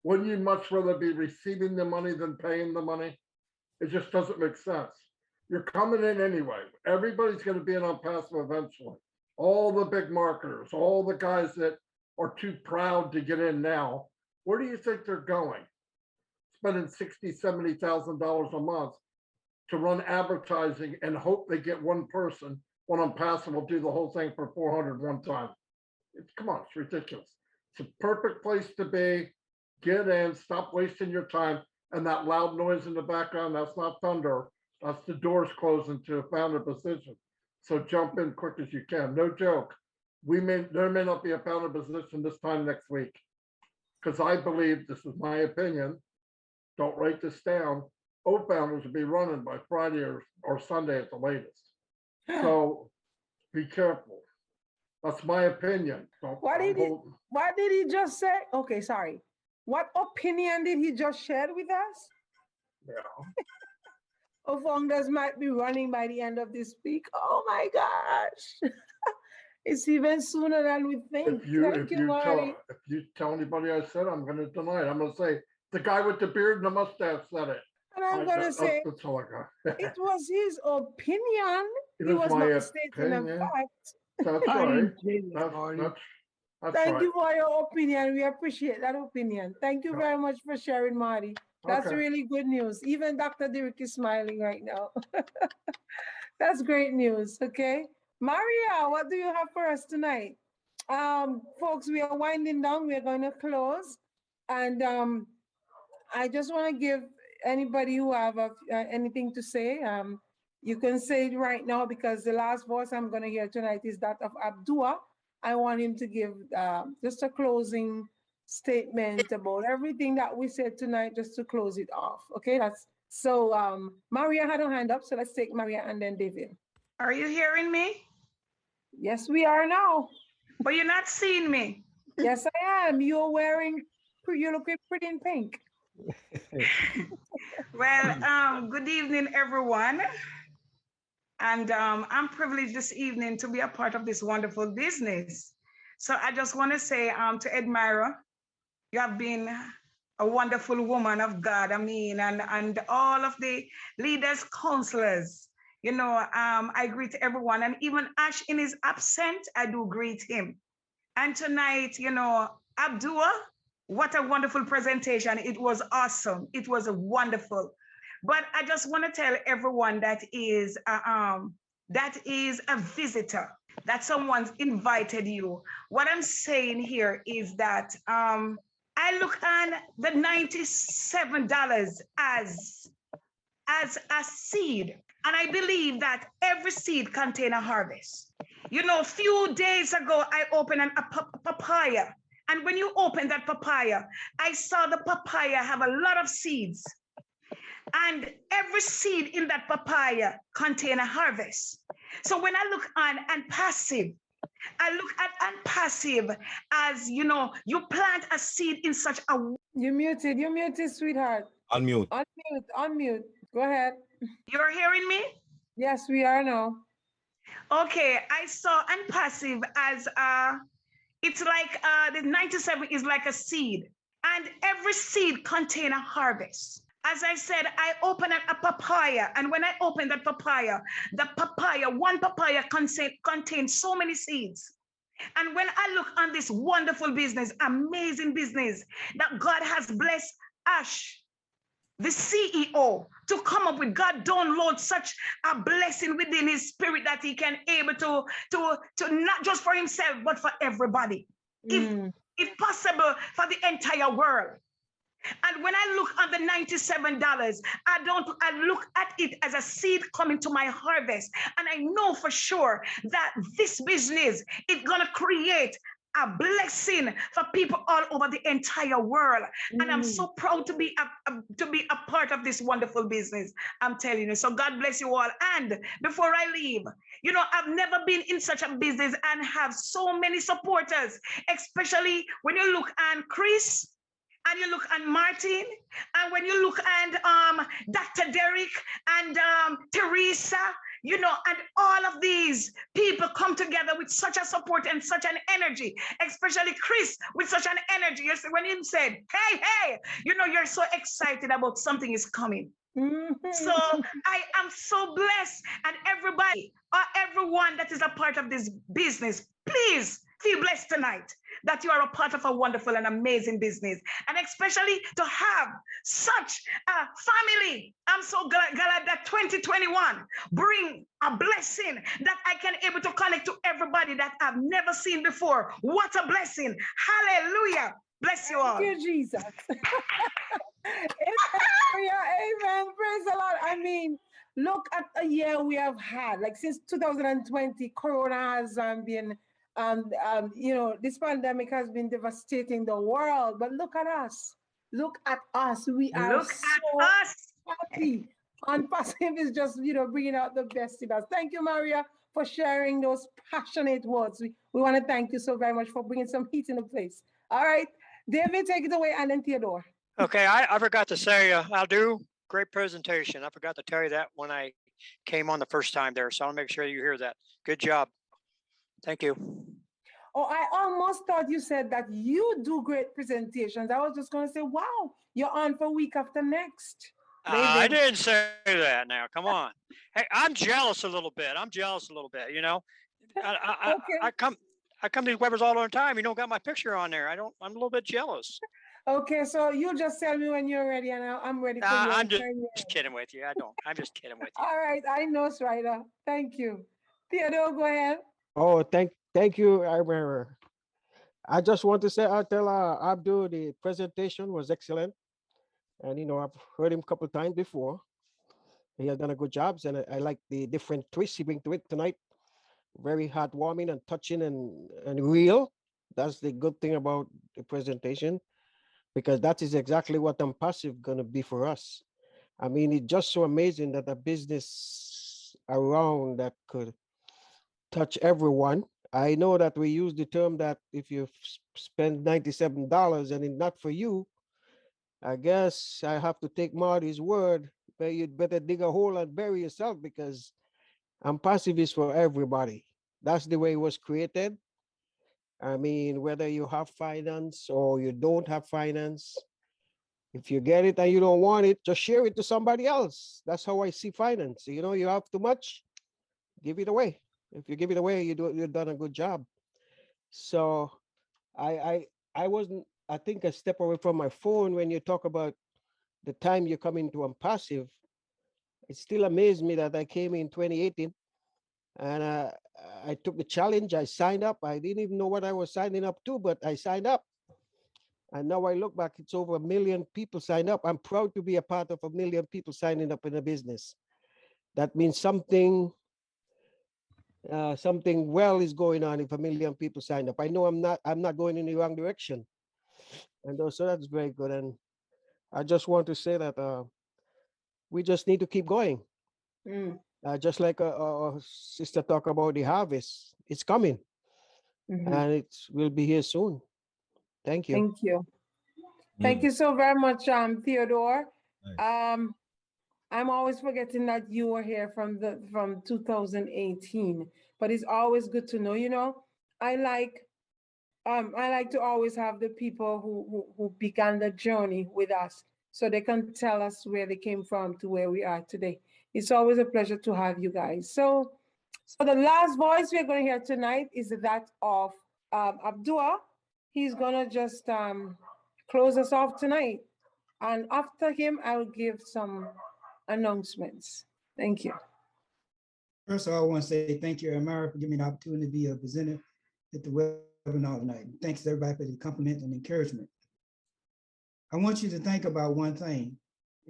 Wouldn't you much rather be receiving the money than paying the money? It just doesn't make sense. You're coming in anyway. Everybody's going to be in Passive eventually. All the big marketers, all the guys that are too proud to get in now, where do you think they're going? Spending $60,000, $70,000 a month to run advertising and hope they get one person when Passive will do the whole thing for $400 one time. Come on, it's ridiculous. It's a perfect place to be. Get in, stop wasting your time. And that loud noise in the background, that's not thunder. That's the doors closing to a founder position. So jump in quick as you can. No joke. There may not be a founder position this time next week. Because I believe, this is my opinion, don't write this down, founders will be running by Friday or Sunday at the latest. So be careful. That's my opinion. What did he just say? Okay, sorry. What opinion did he just share with us? Yeah. Founders might be running by the end of this week. Oh my gosh. It's even sooner than we think. If you tell anybody I said, I'm going to deny it. I'm going to say, the guy with the beard and the mustache said it. And I'm going to say, that's all I got. It was his opinion. He was not stating a fact. That's right. Thank you for your opinion. We appreciate that opinion. Thank you very much for sharing, Marty. That's really good news. Even Dr. Derek is smiling right now. That's great news. Okay. Maria, what do you have for us tonight? Folks, we are winding down. We're going to close. And I just want to give anybody who have anything to say, you can say it right now, because the last voice I'm going to hear tonight is that of Abdua. I want him to give just a closing statement about everything that we said tonight, just to close it off. Okay, that's so. Maria had her hand up, so let's take Maria and then David. Are you hearing me? Yes, we are now. But you're not seeing me. Yes, I am. You're looking pretty in pink. Well, good evening, everyone. And I'm privileged this evening to be a part of this wonderful business. So I just want to say to Edmira, You have been a wonderful woman of God. I mean, and all of the leaders, counselors, you know, I greet everyone. And even Ash in his absence, I do greet him. And tonight, you know, Abdua, what a wonderful presentation. It was awesome. It was wonderful. But I just want to tell everyone that is a visitor, that someone's invited you. What I'm saying here is that I look on the $97 as a seed. And I believe that every seed contains a harvest. You know, a few days ago, I opened a papaya. And when you open that papaya, I saw the papaya have a lot of seeds. And every seed in that papaya contains a harvest. So when I look on and passive, I look at unpassive as, you know, you plant a seed in such a... You're muted, sweetheart. Unmute. Unmute. Go ahead. You're hearing me? Yes, we are now. Okay, I saw unpassive as it's like the 97 is like a seed, and every seed contains a harvest. As I said, I opened a papaya, and when I opened that papaya, one papaya contains so many seeds. And when I look on this wonderful business, amazing business that God has blessed Ash, the CEO, to come up with, God download such a blessing within his spirit that he can able to not just for himself, but for everybody. If possible, for the entire world. And when I look at the $97, I look at it as a seed coming to my harvest. And I know for sure that this business is going to create a blessing for people all over the entire world. And I'm so proud to be a part of this wonderful business. I'm telling you. So God bless you all. And before I leave, you know, I've never been in such a business and have so many supporters, especially when you look at Chris, and you look at Martin, and when you look at Dr. Derek and Teresa, you know, and all of these people come together with such a support and such an energy, especially Chris with such an energy. You see, when he said, hey, you know, you're so excited about something is coming. So I am so blessed, and everybody or everyone that is a part of this business, please feel blessed tonight that you are a part of a wonderful and amazing business, and especially to have such a family. I'm so glad that 2021 bring a blessing that I can able to connect to everybody that I've never seen before. What a blessing. Hallelujah. Bless you all. Thank you, Jesus. Amen. Praise the Lord. I mean, look at a year we have had. Like since 2020, Corona has been, you know, this pandemic has been devastating the world. But look at us. Look at us. We are so happy. And Passive is just, you know, bringing out the best in us. Thank you, Maria, for sharing those passionate words. We want to thank you so very much for bringing some heat in the place. All right, David, take it away, and then Theodore. Okay, I forgot to say, I'll do great presentation. I forgot to tell you that when I came on the first time there. So I'll make sure you hear that. Good job. Thank you. Oh, I almost thought you said that you do great presentations. I was just going to say, wow, you're on for week after next. I didn't say that now. Come on. Hey, I'm jealous a little bit. You know. I come to these webinars all the time. You don't got my picture on there. I'm a little bit jealous. Okay, so you just tell me when you're ready, and I'm ready for you. I'm just kidding with you. I'm just kidding with you. All right, I know, Strider. Thank you. Theodore, go ahead. Oh, thank you, Edmira. I just want to say, I tell Abdul the presentation was excellent, and you know I've heard him a couple of times before. He has done a good job, and I like the different twists he brings to it tonight. Very heartwarming and touching and real. That's the good thing about the presentation, because that is exactly what Passive gonna be for us. I mean, it's just so amazing that a business around that could touch everyone. I know that we use the term that if you spend $97 and it's not for you, I guess I have to take Marty's word, but you'd better dig a hole and bury yourself, because Passive is for everybody. That's the way it was created. I mean, whether you have finance or you don't have finance, if you get it and you don't want it, just share it to somebody else. That's how I see finance. You know, you have too much, give it away. If you give it away, you've done a good job. So I wasn't, I think I step away from my phone when you talk about the time you come into passive. It still amazed me that I came in 2018 and I took the challenge. I signed up. I didn't even know what I was signing up to, but I signed up. And now I look back, it's over 1 million people signed up. I'm proud to be a part of 1 million people signing up in a business. That means something well is going on if 1 million people sign up. I know I'm not going in the wrong direction. And so that's very good. And I just want to say that we just need to keep going. Just like our sister talked about the harvest, it's coming. And it will be here soon. Thank you. Thank you. Thank you so very much, Theodore. I'm always forgetting that you were here from 2018, but it's always good to know. You know, I like to always have the people who began the journey with us, so they can tell us where they came from to where we are today. It's always a pleasure to have you guys. So the last voice we're going to hear tonight is that of Abdua. He's gonna just close us off tonight. And after him, I'll give some announcements. Thank you. First of all, I want to say thank you, Edmira, for giving me the opportunity to be a presenter at the webinar tonight. Thanks to everybody for the compliment and encouragement. I want you to think about one thing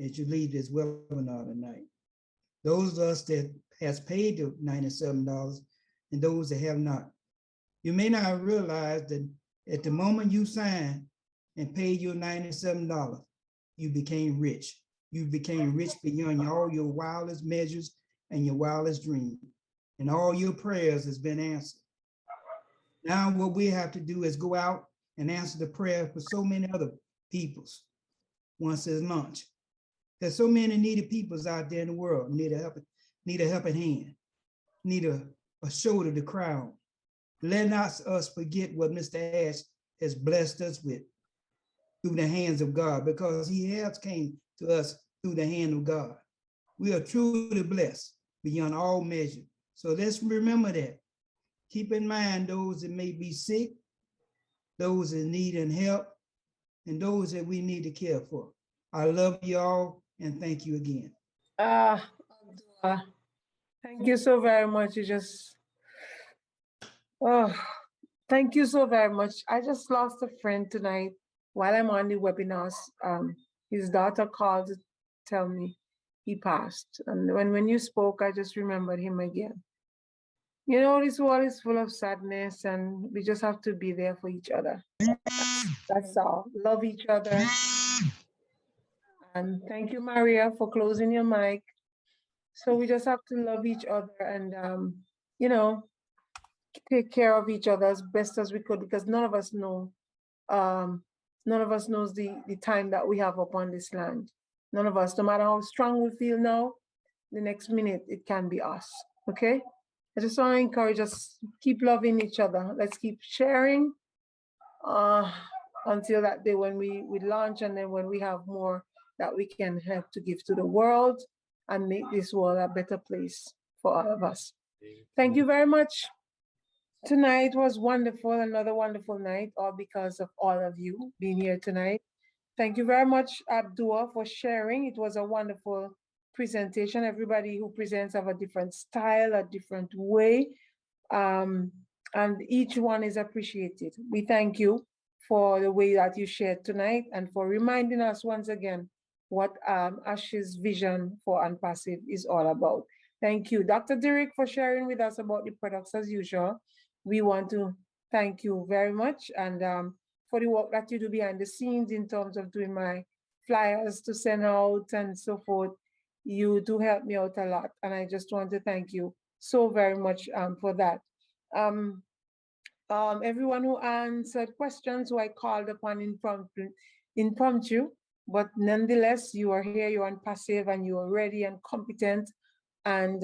as you leave this webinar tonight. Those of us that has paid the $97 and those that have not. You may not have realized that at the moment you signed and paid your $97, you became rich. You became rich beyond all your wildest measures and your wildest dreams. And all your prayers has been answered. Now what we have to do is go out and answer the prayer for so many other peoples once it's launched. There's so many needy peoples out there in the world, need a helping hand, need a shoulder to cry on. Let not us forget what Mr. Ash has blessed us with through the hands of God, because he has came to us through the hand of God. We are truly blessed beyond all measure. So let's remember that. Keep in mind those that may be sick, those that need help, and those that we need to care for. I love you all and thank you again. Thank you so very much. Thank you so very much. I just lost a friend tonight while I'm on the webinars. His daughter called to tell me he passed. And when you spoke, I just remembered him again. You know, this world is full of sadness and we just have to be there for each other. That's all. Love each other. And thank you, Maria, for closing your mic. So we just have to love each other and, you know, take care of each other as best as we could, because none of us know, none of us knows the time that we have upon this land. None of us, no matter how strong we feel now, the next minute it can be us, okay? I just want to encourage us, keep loving each other. Let's keep sharing until that day when we launch, and then when we have more that we can help to give to the world and make this world a better place for all of us. Thank you very much. Tonight was wonderful, another wonderful night, all because of all of you being here tonight. Thank you very much, Abdua, for sharing. It was a wonderful presentation. Everybody who presents have a different style, a different way, and each one is appreciated. We thank you for the way that you shared tonight and for reminding us once again what Ash's vision for Unpassive is all about. Thank you, Dr. Derek, for sharing with us about the products as usual. We want to thank you very much, and for the work that you do behind the scenes in terms of doing my flyers to send out and so forth. You do help me out a lot, and I just want to thank you so very much for that. Everyone who answered questions who I called upon impromptu, but nonetheless, you are here, you're Unpassive, and you are ready and competent, and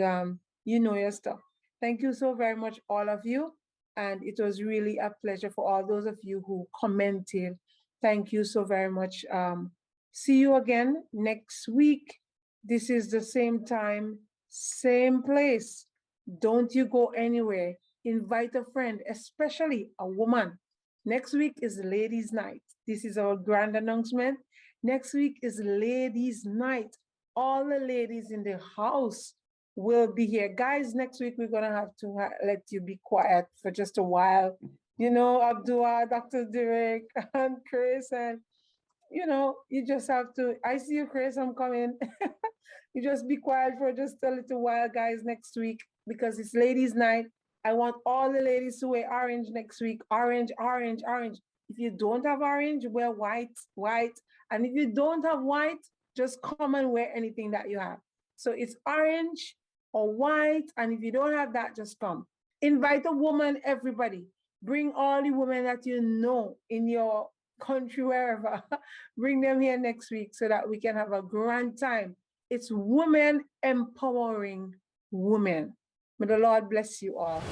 you know your stuff. Thank you so very much, all of you. And it was really a pleasure for all those of you who commented. Thank you so very much. See you again next week. This is the same time, same place. Don't you go anywhere. Invite a friend, especially a woman. Next week is Ladies' Night. This is our grand announcement. Next week is Ladies' Night. All the ladies in the house will be here. Guys, next week we're gonna have to let you be quiet for just a while. You know, Abdua, Dr. Derek, and Chris, and you know, you just have to, I see you, Chris, I'm coming. You just be quiet for just a little while, guys, next week, because it's Ladies' Night. I want all the ladies to wear orange next week. Orange, orange, orange. If you don't have orange, wear white, white. And if you don't have white, just come and wear anything that you have. So it's orange or white. And if you don't have that, just come. Invite a woman, everybody. Bring all the women that you know in your country, wherever. Bring them here next week so that we can have a grand time. It's women empowering women. May the Lord bless you all.